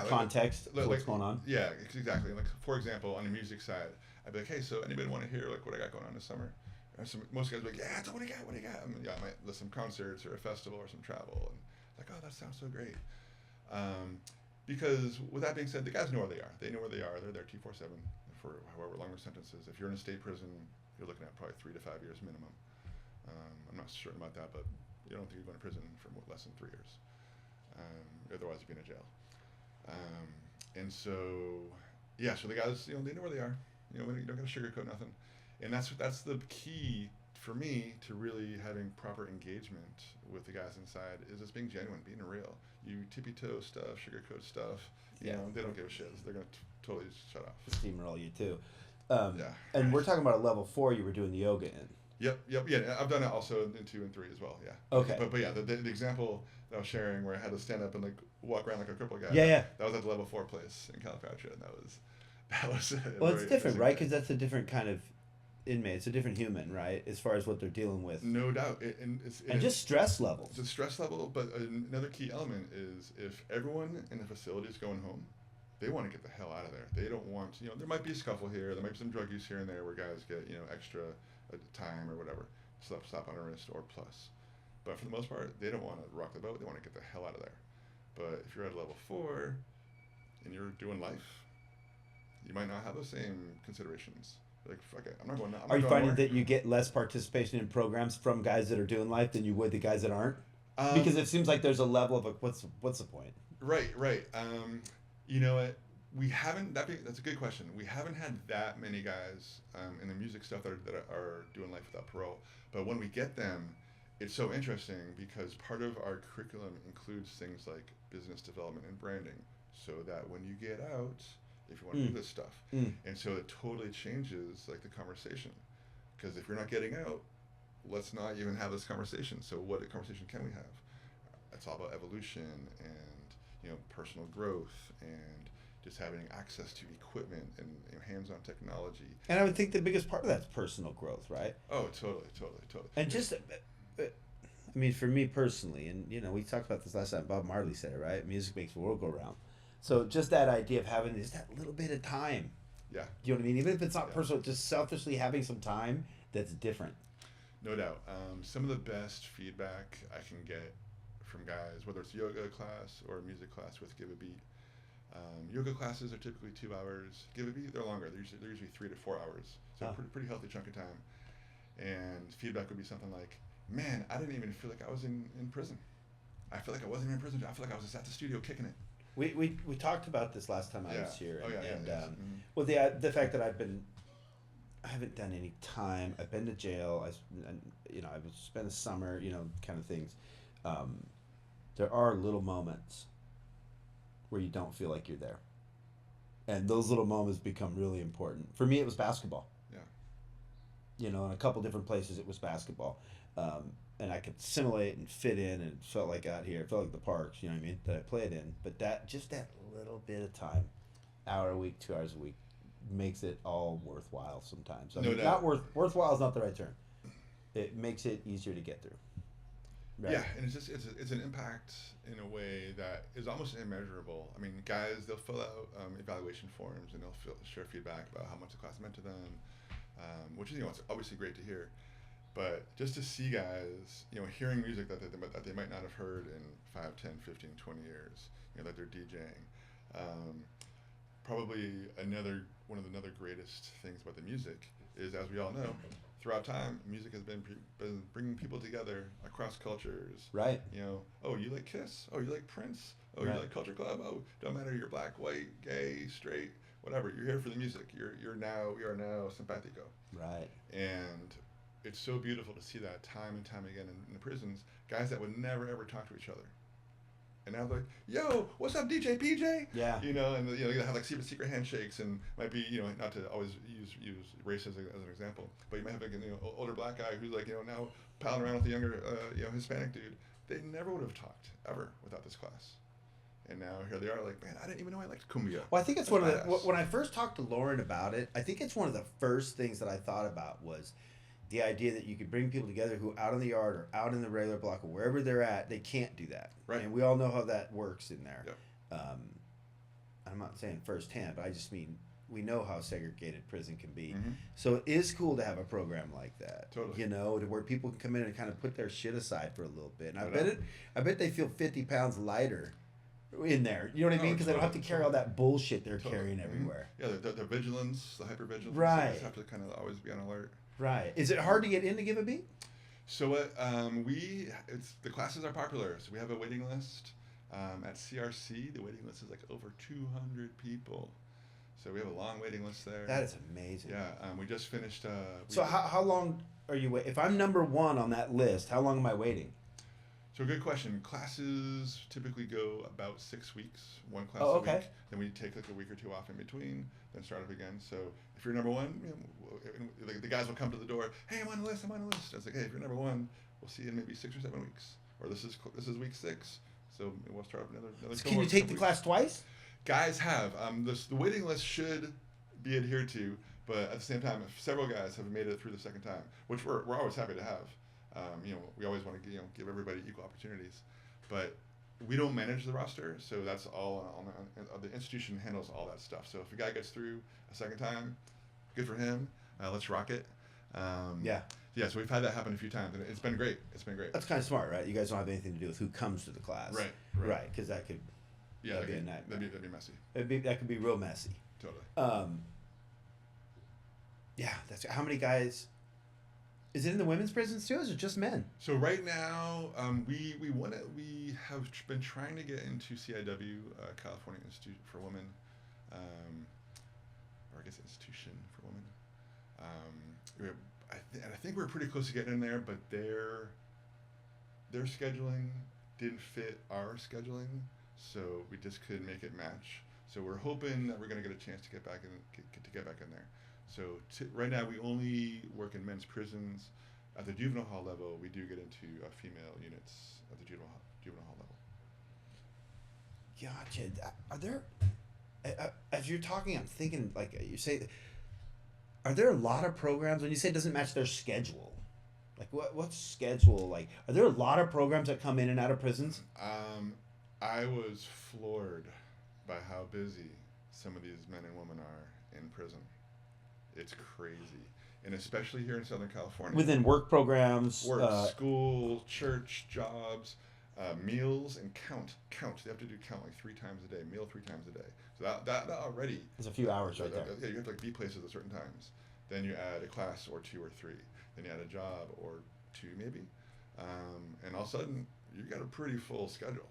context of what's going on. Yeah, exactly. Like, for example, on the music side, I'd be like, hey, so anybody want to hear like what I got going on this summer? And most guys would be like, yeah, so what do you got? I might list some concerts or a festival or some travel, and like, oh, that sounds so great. Because with that being said, the guys know where they are. They know where they are. They're there T47 for however long their sentence is. If you're in a state prison, you're looking at probably 3 to 5 years minimum. I'm not certain about that, but you don't think you're going to prison for less than 3 years. Otherwise, you'd be in a jail. And so, yeah, so the guys, they know where they are. You don't got to sugarcoat nothing. And that's the key for me to really having proper engagement with the guys inside is just being genuine, being real. You tippy-toe stuff, sugarcoat stuff. They don't give a shit. They're going to totally shut off. Steamroll you too. And we're talking about a level 4 you were doing the yoga in. Yep. Yeah, I've done it also in 2 and 3 as well. Yeah. Okay. But yeah, the example that I was sharing where I had to stand up and like walk around like a crippled guy. Yeah. That was at the level 4 place in Calipatria, and that was. Well, it's different, right? Because that's a different kind of inmate. It's a different human, right? As far as what they're dealing with. No doubt. And just stress levels. It's a stress level, but another key element is if everyone in the facility is going home, they want to get the hell out of there. They don't want, there might be a scuffle here. There might be some drug use here and there where guys get, extra time or whatever, slap on a wrist or plus. But for the most part, they don't want to rock the boat. They want to get the hell out of there. But if you're at level 4 and you're doing life, you might not have those same considerations. Like, fuck it, I'm not going. Are you finding that you get less participation in programs from guys that are doing life than you would the guys that aren't? Because it seems like there's a level of what's the point? Right. You know what? We haven't. That's a good question. We haven't had that many guys in the music stuff that are doing life without parole. But when we get them, it's so interesting because part of our curriculum includes things like business development and branding, so that when you get out, if you want to do this stuff, and so it totally changes like the conversation. Because if you're not getting out, let's not even have this conversation. So what conversation can we have? It's all about evolution and personal growth and just having access to equipment and hands-on technology. And I would think the biggest part of that's personal growth, right? Oh, totally. And just, I mean, for me personally, and we talked about this last time. Bob Marley said it, right? Music makes the world go round. So just that idea of having is that little bit of time. Yeah. You know what I mean? Even if it's not personal, just selfishly having some time that's different. No doubt. Some of the best feedback I can get from guys, whether it's yoga class or a music class with Give a Beat. Yoga classes are typically 2 hours. Give a Beat, they're longer. They're usually 3 to 4 hours. So pretty healthy chunk of time. And feedback would be something like, man, I didn't even feel like I was in prison. I feel like I wasn't even in prison. I feel like I was just at the studio kicking it. We talked about this last time I was here. Yes. Well, the fact that I haven't done any time. I've been to jail. I've spent a summer, kind of things. There are little moments where you don't feel like you're there. And those little moments become really important. For me, it was basketball. Yeah. In a couple different places, it was basketball. And I could simulate and fit in, and it felt like out here. It felt like the parks, you know what I mean, that I played in. But that little bit of time, hour a week, 2 hours a week, makes it all worthwhile sometimes. I mean, not worthwhile is not the right term. It makes it easier to get through. Right? Yeah, and it's an impact in a way that is almost immeasurable. I mean, guys, they'll fill out evaluation forms and they'll share feedback about how much the class meant to them, which is it's obviously great to hear. But just to see guys, hearing music that they might not have heard in 5, 10, 15, 20 years, that they're DJing. Probably one of the greatest things about the music is, as we all know, throughout time, music has been bringing people together across cultures. Right. Oh, you like Kiss? Oh, you like Prince? Oh, you like Culture Club? Oh, don't matter, you're black, white, gay, straight, whatever. You're here for the music. We are now simpatico. Right. And it's so beautiful to see that time and time again in the prisons, guys that would never ever talk to each other. And now they're like, yo, what's up, DJ PJ? Yeah. And you have like secret handshakes, and might be, not to always use race as an example, but you might have like an older black guy who's like, now palling around with a younger, Hispanic dude. They never would have talked ever without this class. And now here they are, like, man, I didn't even know I liked cumbia. Well, I think it's when I first talked to Lauren about it, I think it's one of the first things that I thought about was the idea that you could bring people together who out in the yard or out in the regular block or wherever they're at, they can't do that. Right. And we all know how that works in there. Yep. I'm not saying firsthand, but I just mean we know how segregated prison can be. Mm-hmm. So it is cool to have a program like that. Totally. To where people can come in and kind of put their shit aside for a little bit. And I bet they feel 50 pounds lighter in there. You know what I mean? Because they don't have to carry all that bullshit they're carrying everywhere. Yeah, the vigilance, the hypervigilance. Right. You just have to kind of always be on alert. Right. Is it hard to get in to Give a Beat? So the classes are popular. So we have a waiting list. At CRC, the waiting list is like over 200 people. So we have a long waiting list there. That is amazing. Yeah. We just finished. So how long are you waiting? If I'm number one on that list, how long am I waiting? So good question. Classes typically go about 6 weeks, one class a week. Then we take like a week or two off in between, then start up again. So if you're number one, the guys will come to the door. Hey, I'm on the list. It's like, hey, if you're number one, we'll see you in maybe 6 or 7 weeks. Or this is week 6, so we'll start up another. So can you take the class twice? Guys have the waiting list should be adhered to, but at the same time, several guys have made it through the second time, which we're always happy to have. We always want to give everybody equal opportunities, but we don't manage the roster, so that's all on the institution handles all that stuff. So if a guy gets through a second time, good for him. Let's rock it. Yeah. So we've had that happen a few times, and it's been great. That's kind of smart, right? You guys don't have anything to do with who comes to the class, right? Because that could be a nightmare. That'd be messy. That could be real messy. Totally. Yeah. That's how many guys. Is it in the women's prisons too, or is it just men? So right now, we have been trying to get into CIW, California Institute for Women. or I guess institution for women. I think we're pretty close to getting in there, but their scheduling didn't fit our scheduling, so we just couldn't make it match. So we're hoping that we're going to get a chance to get back in there. So right now we only work in men's prisons. At the juvenile hall level, we do get into female units at the juvenile hall level. Gotcha. Are there, as you're talking, I'm thinking, like you say, are there a lot of programs, when you say it doesn't match their schedule? Like what's schedule like? Are there a lot of programs that come in and out of prisons? I was floored by how busy some of these men and women are in prison. It's crazy. And especially here in Southern California. Within work programs. School, church, jobs, meals, and count. They have to do count like 3 times a day, meal 3 times a day. So that already. There's a few hours right there. Yeah, you have to be places at certain times. Then you add a class or 2 or 3. Then you add a job or 2 maybe. And all of a sudden, you got a pretty full schedule.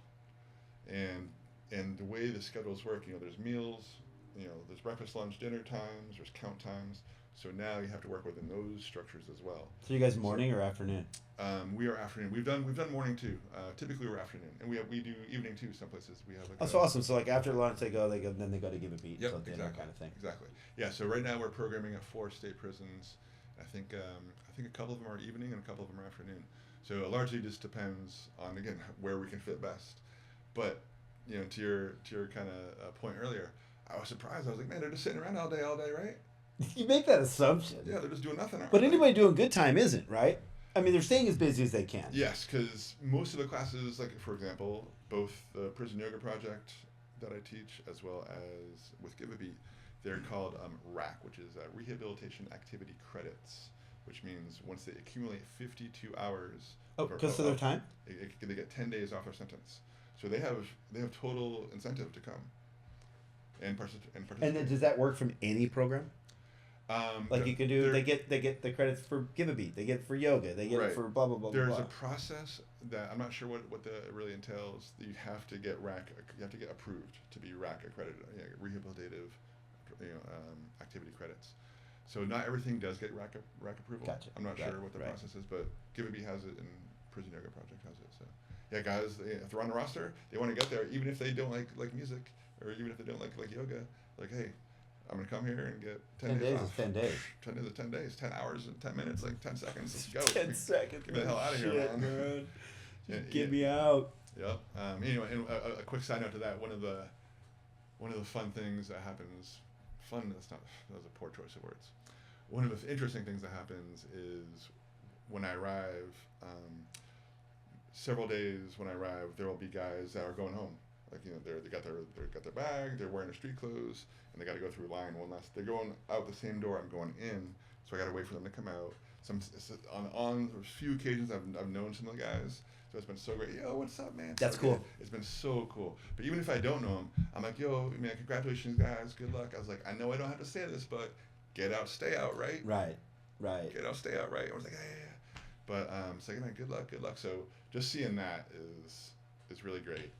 And the way the schedules work, there's meals, there's breakfast, lunch, dinner times, there's count times. So now you have to work within those structures as well. So you guys morning or afternoon? We are afternoon. We've done morning too. Typically we're afternoon, and we do evening too. Some places we have. That's awesome. So like after lunch then they go to give a beat. Yep, So dinner exactly. kind of thing. Exactly. Yeah. So right now we're programming at 4 state prisons. I think a couple of them are evening and a couple of them are afternoon. So it largely just depends on again where we can fit best. But to your kind of point earlier, I was surprised. I was like, man, they're just sitting around all day, right? You make that assumption. Yeah, they're just doing nothing. But anybody doing good time isn't, right? I mean, they're staying as busy as they can. Yes, because most of the classes, like for example, both the prison yoga project that I teach as well as with Give a Beat, they're called RAC, which is Rehabilitation Activity Credits, which means once they accumulate 52 hours. Oh, because of their time? They get 10 days off their sentence. So they have total incentive to come and participate. And then does that work from any program? Like you can do, they get the credits for Give a Beat, they get it for yoga, they get it for blah blah blah. There's blah. a process that I'm not sure what it really entails. You have to get approved to be RAC accredited, rehabilitative, activity credits. So not everything does get RAC approval. Gotcha. I'm not sure what the process is, but Give a Beat has it and Prison Yoga Project has it. So yeah, guys, if they're on the roster, they want to get there, even if they don't like music or even if they don't like yoga. Like, hey, I'm going to come here and get 10 days off. 10 days. 10 days is 10 days. 10 hours and 10 minutes, like 10 seconds. Let's go. 10 seconds. Get the hell out of here, man. Get me out. Yep. Anyway, and a quick side note to that. One of the fun things that happens. Fun. That was a poor choice of words. One of the interesting things that happens is when I arrive. Several days when I arrive, there will be guys that are going home. Like they got their bag, they're wearing their street clothes, and they got to go through the line one last. They're going out the same door I'm going in, so I got to wait for them to come out. On a few occasions I've known some of the guys, so it's been so great. Yo, what's up, man? That's cool. It's been so cool. But even if I don't know them, I'm like, yo, man, congratulations, guys, good luck. I was like, I know I don't have to say this, but get out, stay out, right? Right. Get out, stay out, right? I was like, yeah. But it's like, man, good luck. So just seeing that is really great.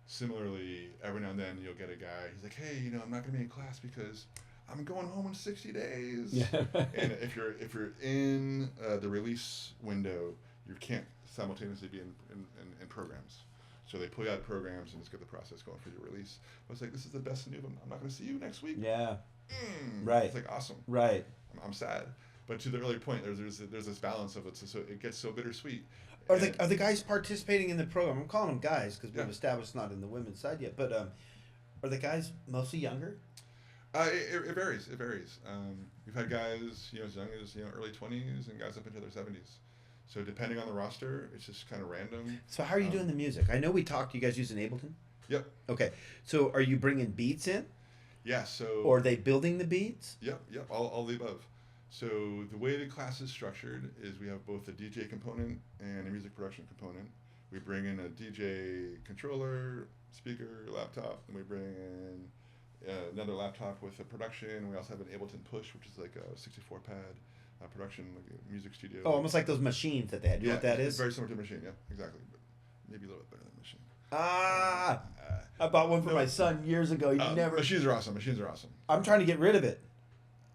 Similarly, every now and then you'll get a guy, he's like, hey, I'm not going to be in class because I'm going home in 60 days. Yeah. And if you're in the release window, you can't simultaneously be in programs. So they pull you out of programs and just get the process going for your release. But it's like, this is the best news. I'm not going to see you next week. Yeah. Right. It's like, awesome. Right. I'm sad. But to the earlier point, there's this balance of it, so it gets so bittersweet. Are the guys participating in the program? I'm calling them guys because we've established not in the women's side yet. But are the guys mostly younger? It varies. We've had guys as young as early 20s and guys up into their 70s. So depending on the roster, it's just kind of random. So how are you doing the music? I know we talked. You guys using Ableton? Yep. Okay. So are you bringing beats in? Yeah. So. Or are they building the beats? Yep. All the above. So the way the class is structured is we have both a DJ component and a music production component. We bring in a DJ controller, speaker, laptop, and we bring in another laptop with a production. We also have an Ableton Push, which is like a 64-pad production, like a music studio. Oh, almost like those machines that they had. You know what that is? Very similar to a machine, yeah, exactly. But maybe a little bit better than a machine. I bought one for my son years ago. Machines are awesome. I'm trying to get rid of it.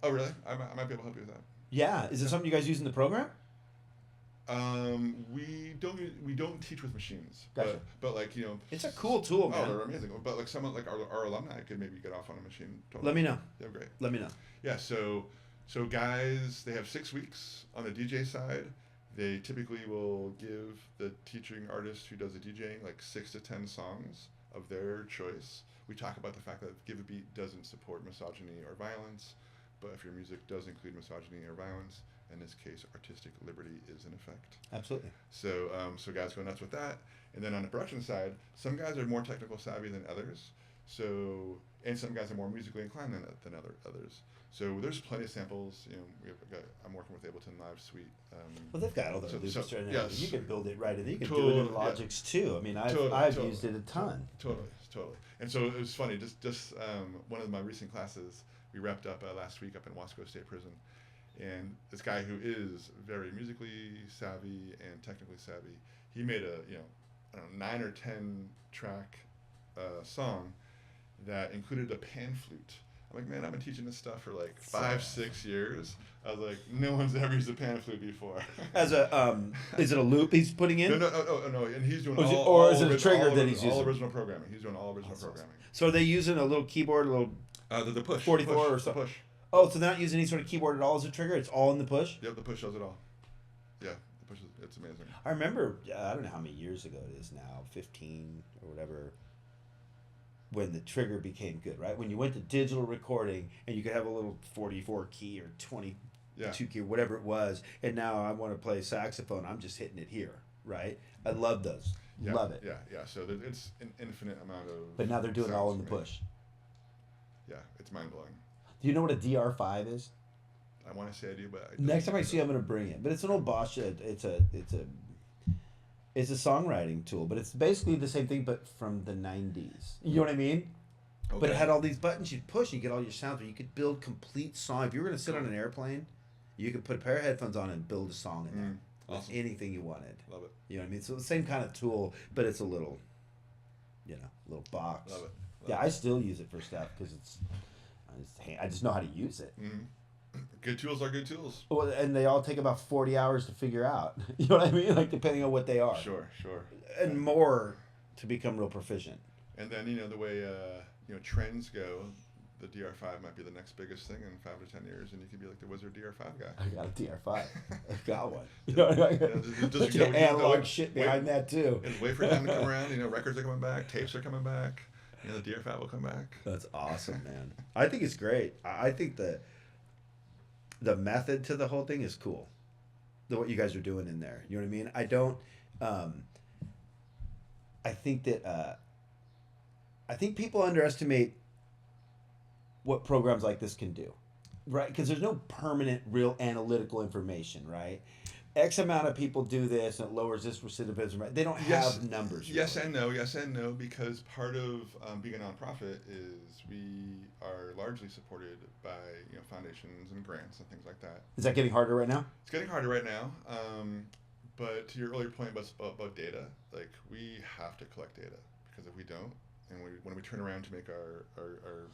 Oh, really? I might be able to help you with that. Yeah. Is it something you guys use in the program? We don't teach with machines. Gotcha. But like, it's a cool tool, man. Oh, they're amazing. But like someone like our alumni could maybe get off on a machine. Totally. Let me know. Yeah, great. Let me know. Yeah, so guys, they have 6 weeks on the DJ side. They typically will give the teaching artist who does the DJing like 6 to 10 songs of their choice. We talk about the fact that Give a Beat doesn't support misogyny or violence, but if your music does include misogyny or violence, in this case, artistic liberty is in effect. Absolutely. So guys go nuts with that. And then on the production side, some guys are more technical savvy than others. And some guys are more musically inclined than others. So there's plenty of samples. I'm working with Ableton Live Suite. Well, they've got all the loops right now. Yes. You can build it right in. You can do it in Logic's too. I mean, I've used it a ton. Totally. And so it was funny. Just one of my recent classes, we wrapped up last week up in Wasco State Prison, and this guy who is very musically savvy and technically savvy, he made a 9 or 10 track song that included a pan flute. I'm like, man, I've been teaching this stuff for like 5-6 years. I was like, no one's ever used a pan flute before. As a, is it a loop he's putting in? No. And he's doing is it a trigger that he's using? All original programming. He's doing all original programming. So are they using a little keyboard, the push 44 or something? Push. Oh, so they're not using any sort of keyboard at all as a trigger? It's all in the push? Yep, the push does it all. Yeah, the push it's amazing. I remember, I don't know how many years ago it is now, 15 or whatever, when the trigger became good, right? When you went to digital recording and you could have a little 44 key or 22 key, whatever it was, and now I want to play saxophone, I'm just hitting it here, right? I love those. Yeah, love it. Yeah. So it's an infinite amount of. But now they're doing it all in the push. Yeah, it's mind blowing. Do you know what a DR5 is? I want to say I do, but next time I see, I'm gonna bring it. But it's an old Bosch. It's a songwriting tool, but it's basically the same thing, but from the 90s. You know what I mean? Okay. But it had all these buttons you'd push, and you get all your sounds. But you could build complete song. If you were gonna sit on an airplane, you could put a pair of headphones on and build a song in there. Awesome. With anything you wanted. Love it. You know what I mean? So the same kind of tool, but it's a little, little box. Love it. Yeah, I still use it for stuff because I just know how to use it. Mm-hmm. Good tools are good tools. Well, and they all take about 40 hours to figure out. You know what I mean? Like, depending on what they are. Sure. And more to become real proficient. And then, the way, trends go, the DR5 might be the next biggest thing in 5 to 10 years, and you could be like the wizard DR5 guy. I got a DR5. I've got one. You know, there's analog shit behind that, too. And wait for time to come around. Records are coming back. Tapes are coming back. The DR5 will come back. That's awesome, man. I think it's great. I think the method to the whole thing is cool. What you guys are doing in there. You know what I mean? I don't. I think that. I think people underestimate what programs like this can do, right? Because there's no permanent, real analytical information, right? X amount of people do this and it lowers this recidivism rate. They don't have numbers. Yes and no, because part of being a nonprofit is we are largely supported by foundations and grants and things like that. Is that getting harder right now? It's getting harder right now. But to your earlier point about data, like we have to collect data because if we don't, and when we turn around to make our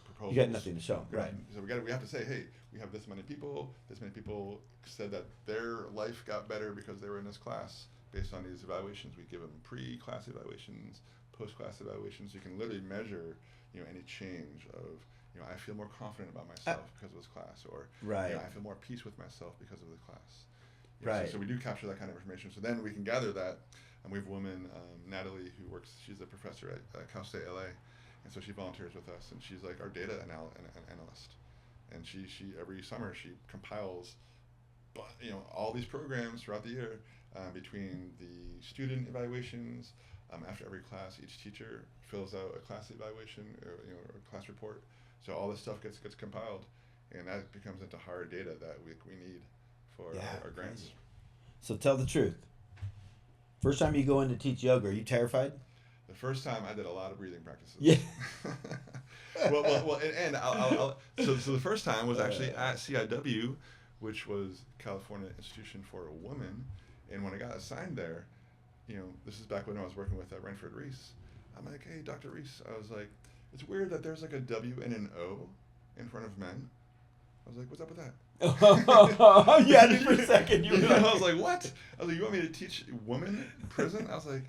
proposals, you got nothing to show, right? So we have to say, hey, we have this many people. This many people said that their life got better because they were in this class based on these evaluations. We give them pre-class evaluations, post-class evaluations. You can literally measure, any change of, I feel more confident about myself because of this class, or right. I feel more peace with myself because of the class. Right. So we do capture that kind of information. So then we can gather that. And we have a woman, Natalie, who works, she's a professor at Cal State LA. And so she volunteers with us, and she's like our data analyst. And she every summer, she compiles, all these programs throughout the year between the student evaluations. After every class, each teacher fills out a class evaluation or a class report. So all this stuff gets compiled, and that becomes into hard data that we need for our grants. Crazy. So tell the truth. First time you go in to teach yoga, are you terrified? The first time I did a lot of breathing practices. Yeah. So the first time was actually at CIW, which was California Institution for a Woman, and when I got assigned there, this is back when I was working with Renford Reese. I'm like, hey, Dr. Reese. I was like, it's weird that there's like a W and an O in front of men. I was like, what's up with that? Yeah, for a second. You were like, I was like, what? I was like, you want me to teach women prison? I was like,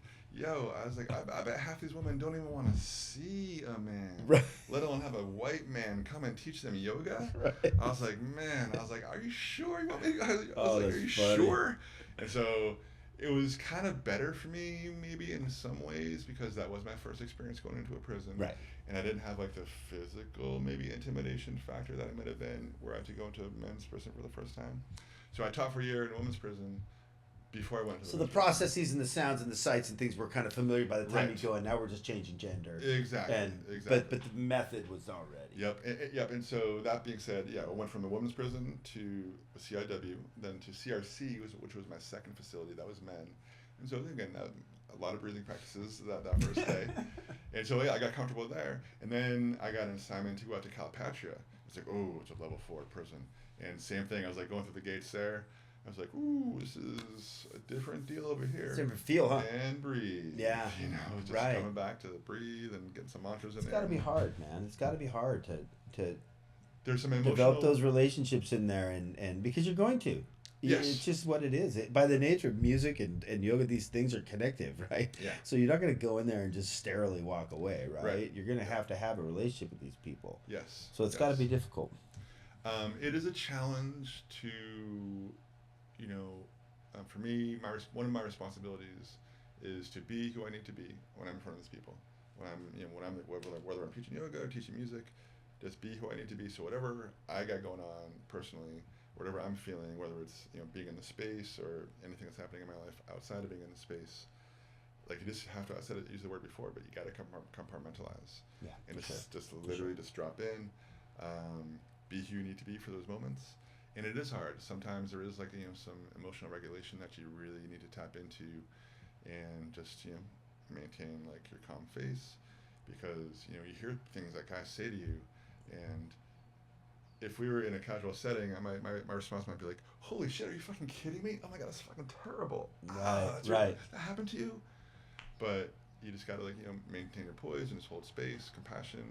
I bet half these women don't even want to see a man, right. let alone have a white man come and teach them yoga. Right. I was like, man, are you sure you want me to? I was Oh, like, that's are you funny. sure? And so it was kind of better for me, maybe in some ways, because that was my first experience going into a prison. Right. And I didn't have like the physical, maybe intimidation factor that it might have been where I had to go into a men's prison for the first time. So I taught for a year in a women's prison before I went to So the processes and the sounds and the sights and things were kind of familiar by the time you go in. Now we're just changing gender. Exactly. But the method was already. Yep. And so that being said, I went from the women's prison to CIW, then to CRC, which was my second facility. That was men. And so again, a lot of breathing practices that first day. And so I got comfortable there. And then I got an assignment to go out to Calipatria. It's like, oh, it's a level 4 prison. And same thing, I was like going through the gates there. I was like, ooh, this is a different deal over here. Different feel, huh? And breathe. Yeah. Just coming back to the breathe and getting some mantras in there. It's got to be hard, man. It's got to be hard to there's some emotional... develop those relationships in there, and because you're going to. Yes. It's just what it is. By the nature of music and yoga, these things are connective, right? Yeah. So you're not going to go in there and just sterilely walk away, right? You're going to have a relationship with these people. Yes. So it's got to be difficult. It is a challenge to, for me, one of my responsibilities is to be who I need to be when I'm in front of these people. Whether I'm teaching yoga or teaching music, just be who I need to be. So whatever I got going on personally, whatever I'm feeling, whether it's being in the space or anything that's happening in my life outside of being in the space, like you just have to. I used the word before, but you got to compartmentalize. Yeah. And just literally just drop in, be who you need to be for those moments. And it is hard. Sometimes there is some emotional regulation that you really need to tap into, and just maintain like your calm face, because you hear things that guys say to you, and if we were in a casual setting, my response might be like, holy shit, are you fucking kidding me? Oh my god, that's fucking terrible. Right. That happened to you? But you just gotta maintain your poise and just hold space, compassion.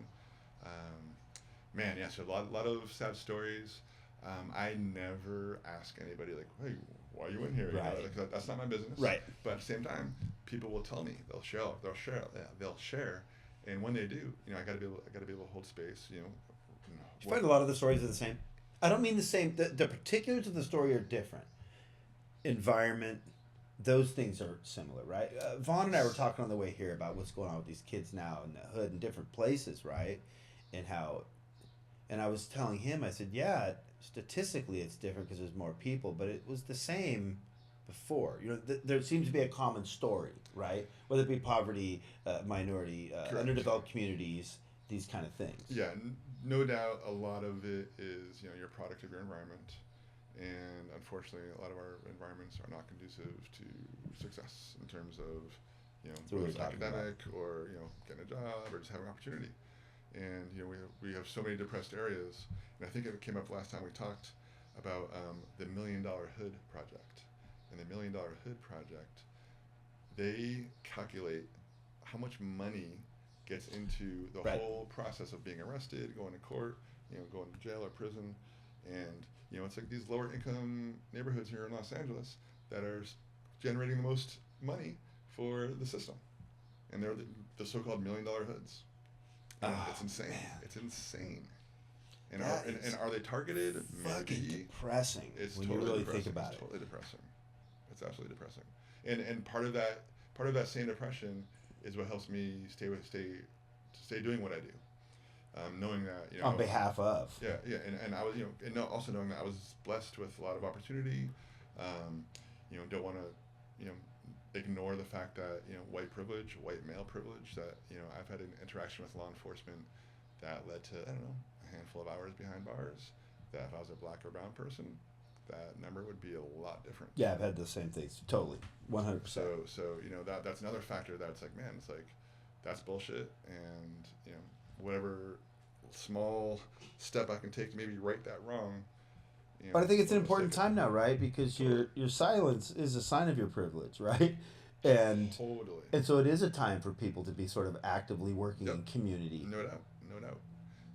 So a lot of sad stories. I never ask anybody like, hey, why are you in here? Right. That's not my business. Right. But at the same time, people will tell me, they'll share. And when they do, I gotta be able to hold space, You find a lot of the stories are the same. I don't mean the same. The particulars of the story are different. Environment, those things are similar, right? Vaughn and I were talking on the way here about what's going on with these kids now in the hood in different places, right? And I was telling him, I said, yeah, statistically it's different because there's more people, but it was the same before. There seems to be a common story, right? Whether it be poverty, minority, underdeveloped communities, these kind of things. Yeah, no doubt a lot of it is, you're a product of your environment. And unfortunately, a lot of our environments are not conducive to success in terms of, whether it's academic or, getting a job or just having opportunity. And, we have so many depressed areas. And I think it came up last time we talked about the $1 Million Hood Project. And the $1 Million Hood Project, they calculate how much money gets into the whole process of being arrested, going to court, going to jail or prison. And, it's like these lower income neighborhoods here in Los Angeles that are generating the most money for the system. And they're the so-called $1 Million hoods. And it's insane. Man. It's insane. And are they targeted? Maybe. Depressing. It's when totally you really depressing. think about it's totally depressing. It's absolutely depressing. And part of that same depression is what helps me stay doing what I do. Knowing that on behalf of. Yeah, and I was also knowing that I was blessed with a lot of opportunity. Don't want to ignore the fact that white privilege, white male privilege, that I've had an interaction with law enforcement that led to a handful of hours behind bars. That if I was a black or brown person, that number would be a lot different. Yeah, I've had the same things. Totally, 100%. So that's another factor that's like, man, it's like that's bullshit, and whatever small step I can take to maybe right that wrong. But I think it's an important time now, right? Because your silence is a sign of your privilege, right? And Totally. and so it is a time for people to be sort of actively working Yep. in community. No doubt. No doubt.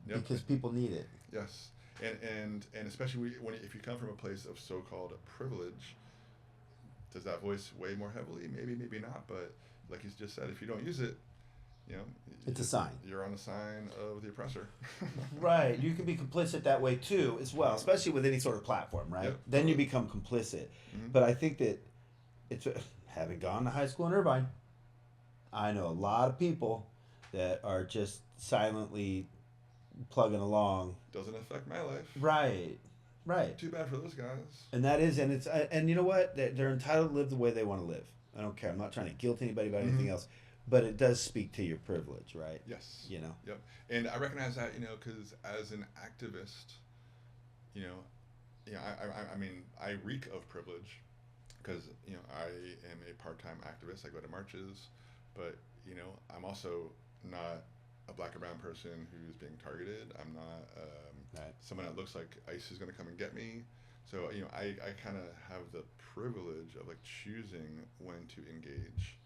Yep. Because people need it. Yes, and especially when if you come from a place of so-called privilege, does that voice weigh more heavily? Maybe, maybe not. But like you just said, if you don't use it, It's a sign. You're on the sign of the oppressor. Right. You can be complicit that way too, as well, especially with any sort of platform, right? Yep. Then you become complicit. Mhm. But I think that it's having gone to high school in Irvine, I know a lot of people that are just silently plugging along. Doesn't affect my life. Right. Right. Too bad for those guys. And that is, and it's, and you know what? They're entitled to live the way they want to live. I don't care. I'm not trying to guilt anybody about anything else, but it does speak to your privilege, right? Yes. Yep. And I recognize that, because as an activist, I mean, I reek of privilege because, I am a part-time activist. I go to marches, but, I'm also not a black or brown person who's being targeted. I'm not someone that looks like ICE is going to come and get me. So, I kind of have the privilege of like choosing when to engage.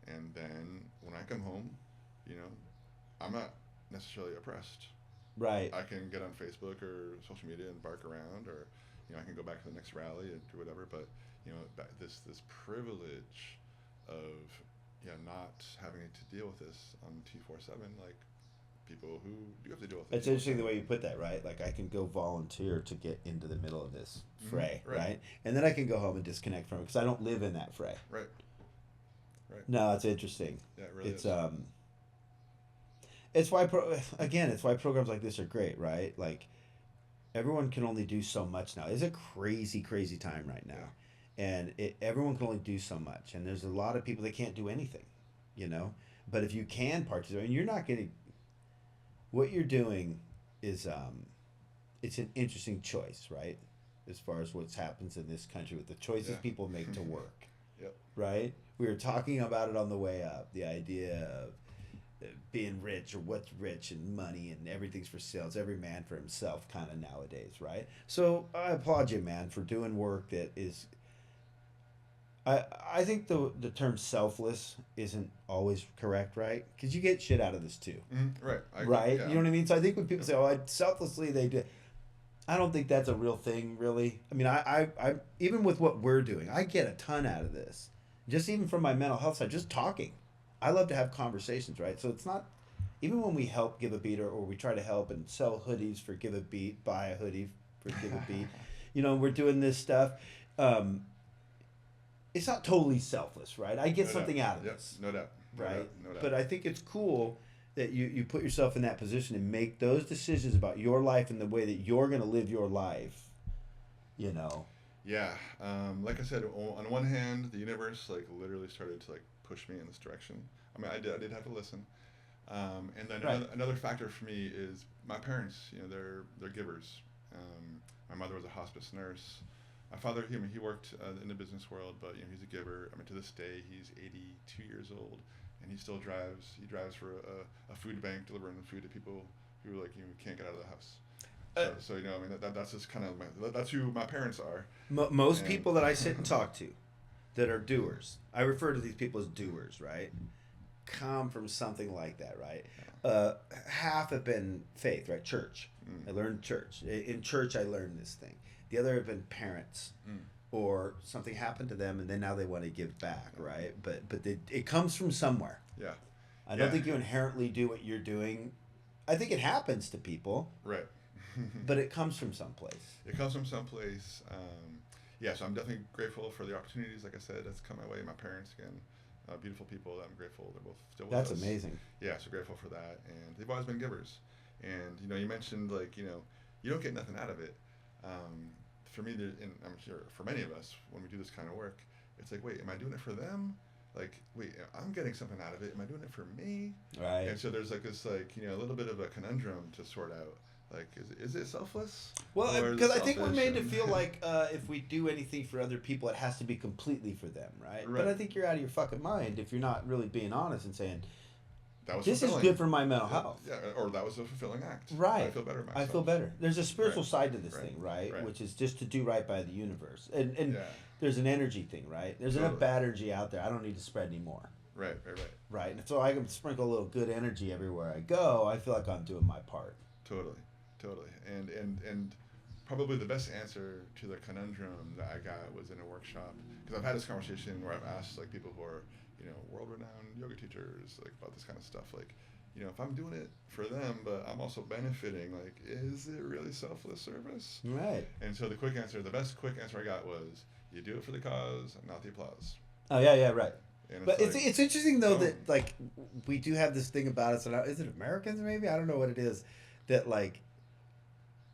And then when I come home, I'm not necessarily oppressed. Right. I can get on Facebook or social media and bark around, or I can go back to the next rally and do whatever. But this privilege of not having to deal with this on 247, like people who do have to deal with it. It's interesting the way you put that, right? Like I can go volunteer to get into the middle of this fray, right? And then I can go home and disconnect from it because I don't live in that fray. Right. No, it's interesting. Yeah, it really is. It's why it's why programs like this are great, right? Like everyone can only do so much now. It's a crazy, crazy time right now, and everyone can only do so much. And there's a lot of people that can't do anything, But if you can participate, and you're not getting what you're doing is it's an interesting choice, right? As far as what happens in this country with the choices people make to work. Yep. Right? We were talking about it on the way up, the idea of being rich or what's rich and money and everything's for sale. It's every man for himself kind of nowadays, right? So I applaud you, man, for doing work that is... I think the term selfless isn't always correct, right? Because you get shit out of this too. Right. Right? Yeah. You know what I mean? So I think when people say, oh, selflessly they do... I don't think that's a real thing, really. I mean, I even with what we're doing, I get a ton out of this. Just even from my mental health side, just talking. I love to have conversations, right? So it's not... Even when we help Give a Beat or we try to help and sell hoodies for Give a Beat, buy a hoodie for Give a Beat, we're doing this stuff. It's not totally selfless, right? I get something out of this. No doubt. Right? No doubt. But I think it's cool that you put yourself in that position and make those decisions about your life and the way that you're going to live your life, Yeah. Like I said, on one hand, the universe literally started to push me in this direction. I mean, I did have to listen. And then another factor for me is my parents. They're givers. My mother was a hospice nurse. My father, he worked in the business world, but he's a giver. I mean, to this day, he's 82 years old, and he still drives. He drives for a food bank, delivering food to people who can't get out of the house. So I mean, that's just kind of that's who my parents are. Most people that I sit and talk to, that are doers, I refer to these people as doers, right? Come from something like that, right? Half have been faith, right? Church. I learned church. In church, I learned this thing. The other have been parents, or something happened to them, and then now they want to give back, right? But it comes from somewhere. Yeah. I don't think you inherently do what you're doing. I think it happens to people. Right. But it comes from someplace. It comes from someplace. So I'm definitely grateful for the opportunities, like I said, that's come my way. My parents, again, beautiful people. I'm grateful they're both still with us. That's amazing. Yeah, so grateful for that. And they've always been givers. And, you mentioned, you don't get nothing out of it. For me, and I'm sure for many of us, when we do this kind of work, it's like, wait, am I doing it for them? Wait, I'm getting something out of it. Am I doing it for me? Right. And so there's this, a little bit of a conundrum to sort out. Is it selfless? Well, because I think we're made to feel like if we do anything for other people, it has to be completely for them, right? But I think you're out of your fucking mind if you're not really being honest and saying, that was this is fulfilling. good for my mental health. Yeah, or that was a fulfilling act. Right. I feel better myself. I feel better. There's a spiritual Right. side to this Right. thing, right? Right. Which is just to do right by the universe. And Yeah. there's an energy thing, right? There's enough bad energy out there. I don't need to spread any more. Right. Right. And so I can sprinkle a little good energy everywhere I go. I feel like I'm doing my part. Totally. And probably the best answer to the conundrum that I got was in a workshop, because I've had this conversation where I've asked like people who are, you know, world-renowned yoga teachers, like about this kind of stuff, like, you know, if I'm doing it for them, but I'm also benefiting, like, is it really selfless service? Right. And so the best quick answer I got was, you do it for the cause, not the applause. Oh yeah, right. And But like, it's interesting though that like we do have this thing about us, and is it Americans maybe? I don't know what it is, that like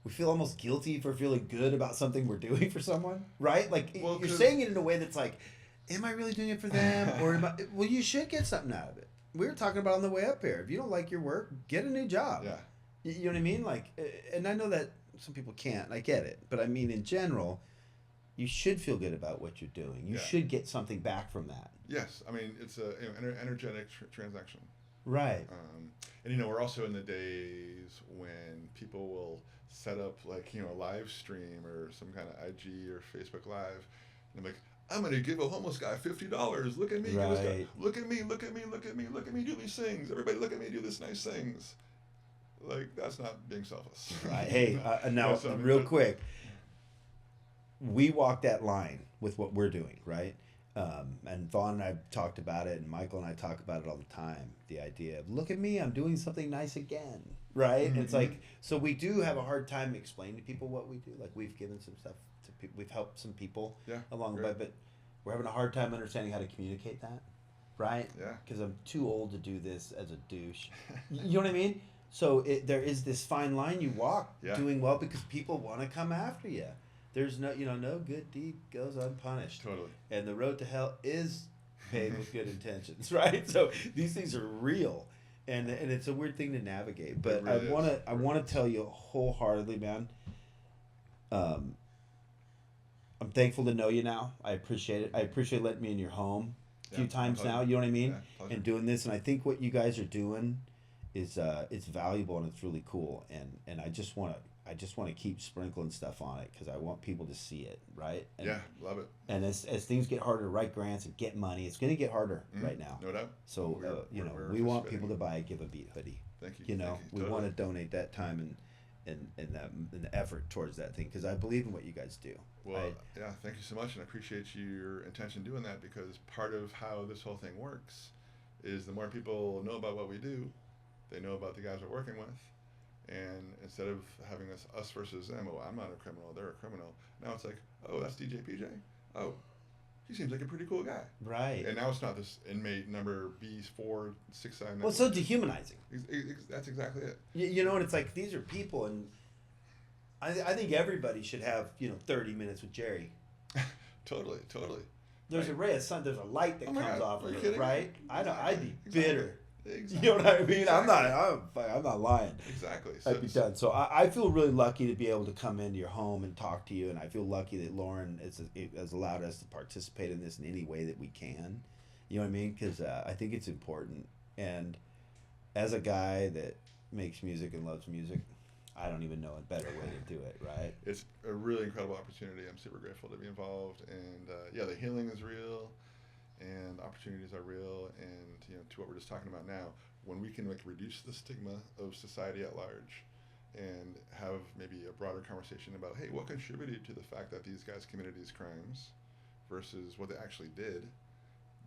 we feel almost guilty for feeling good about something we're doing for someone, right? Like you're saying it in a way that's like, am I really doing it for them, or am I? Well, you should get something out of it. We were talking about on the way up here. If you don't like your work, get a new job. Yeah. You know what I mean? Like, and I know that some people can't. I get it, but I mean in general, you should feel good about what you're doing. You should get something back from that. Yes, I mean it's a energetic transaction. Right. And you know, we're also in the days when people will set up like, you know, a live stream or some kind of IG or Facebook Live, and I'm like, I'm gonna give a homeless guy $50. Look at me, right. Look at me, look at me do these things. Everybody, look at me do this nice things. Like, that's not being selfless. Right. Hey, now real quick, we walk that line with what we're doing, right? And Vaughn and I talked about it, and Michael and I talk about it all the time. The idea of, look at me, I'm doing something nice again, right? Mm-hmm. It's like, so we do have a hard time explaining to people what we do. Like, we've given some stuff to people, we've helped some people along the way, but we're having a hard time understanding how to communicate that, right? Yeah. Because I'm too old to do this as a douche. You know what I mean? So there is this fine line you walk doing well, because people want to come after you. There's no good deed goes unpunished. Totally. And the road to hell is paved with good intentions, right? So these things are real, and it's a weird thing to navigate. But really I want to tell you wholeheartedly, man. I'm thankful to know you now. I appreciate it. I appreciate letting me in your home a few times now. You know what I mean? Yeah, and doing this, and I think what you guys are doing is it's valuable and it's really cool. And I just want to keep sprinkling stuff on it, because I want people to see it, right? And, love it. And as things get harder to write grants and get money, it's going to get harder right now. No doubt. So, we want people to buy a Give a Beat hoodie. Thank you. You know, we want to donate that time and the effort towards that thing, because I believe in what you guys do. Well, thank you so much, and I appreciate your intention doing that, because part of how this whole thing works is the more people know about what we do, they know about the guys we're working with. And instead of having this us versus them, oh, I'm not a criminal, they're a criminal. Now it's like, oh, that's DJ PJ. Oh, he seems like a pretty cool guy. Right. And now it's not this inmate number B4659. Well, it's so dehumanizing. That's exactly it. You know, and it's like, these are people, and I think everybody should have 30 minutes with Jerry. Totally. There's a ray of sun. There's a light that comes off of it, right? I'd be bitter. Exactly. You know what I mean? Exactly. I'm not lying. Exactly. I'd be done. So I feel really lucky to be able to come into your home and talk to you, and I feel lucky that Lauren has allowed us to participate in this in any way that we can. You know what I mean? Because I think it's important. And as a guy that makes music and loves music, I don't even know a better way to do it, right? It's a really incredible opportunity. I'm super grateful to be involved. And the healing is real. And opportunities are real, and to what we're just talking about now, when we can reduce the stigma of society at large, and have maybe a broader conversation about, hey, what contributed to the fact that these guys committed these crimes, versus what they actually did,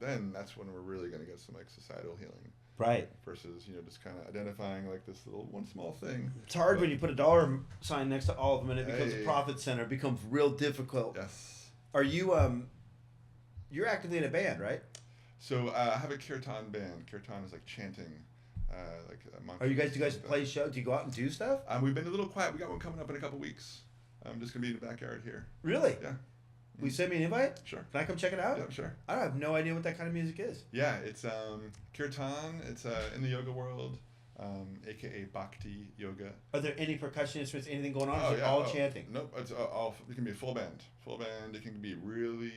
then that's when we're really going to get some societal healing. Right. Versus just kind of identifying this little one small thing. It's hard when you put a dollar sign next to all of them, and it becomes a profit center. It becomes real difficult. Yes. Are you You're actively in a band, right? So I have a kirtan band. Kirtan is chanting, do you guys play shows? Do you go out and do stuff? We've been a little quiet. We got one coming up in a couple weeks. I'm just gonna be in the backyard here. Really? Yeah. Will you send me an invite? Sure. Can I come check it out? Yeah, sure. I have no idea what that kind of music is. Yeah, it's kirtan. It's in the yoga world. aka Bhakti Yoga. Are there any percussion instruments, anything going on? Oh, Or is it yeah. all chanting? Nope, it's all. It can be a full band. Full band. It can be really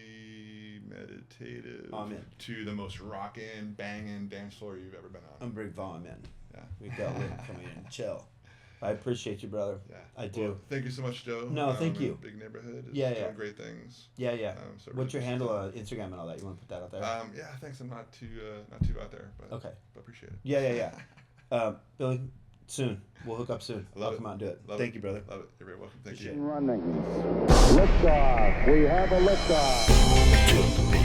meditative. Amen. To the most rockin', banging dance floor you've ever been on. I'm bring volume in. Yeah. We got Lynn coming in. Chill. I appreciate you, brother. Yeah. I do. Well, thank you so much, Joe. No, thank you. Big neighborhood. It's Yeah, doing yeah. great things. Yeah, yeah. So What's your really handle on Instagram and all that? You want to put that out there? Yeah, thanks. I'm not too out there, but Okay. But appreciate it. Yeah. Billy, soon. We'll hook up soon. Love I'll it. come out and do it. Love Thank it. you, brother. Love it. You're very welcome. Thank Appreciate you. Running. Liftoff. We have a liftoff.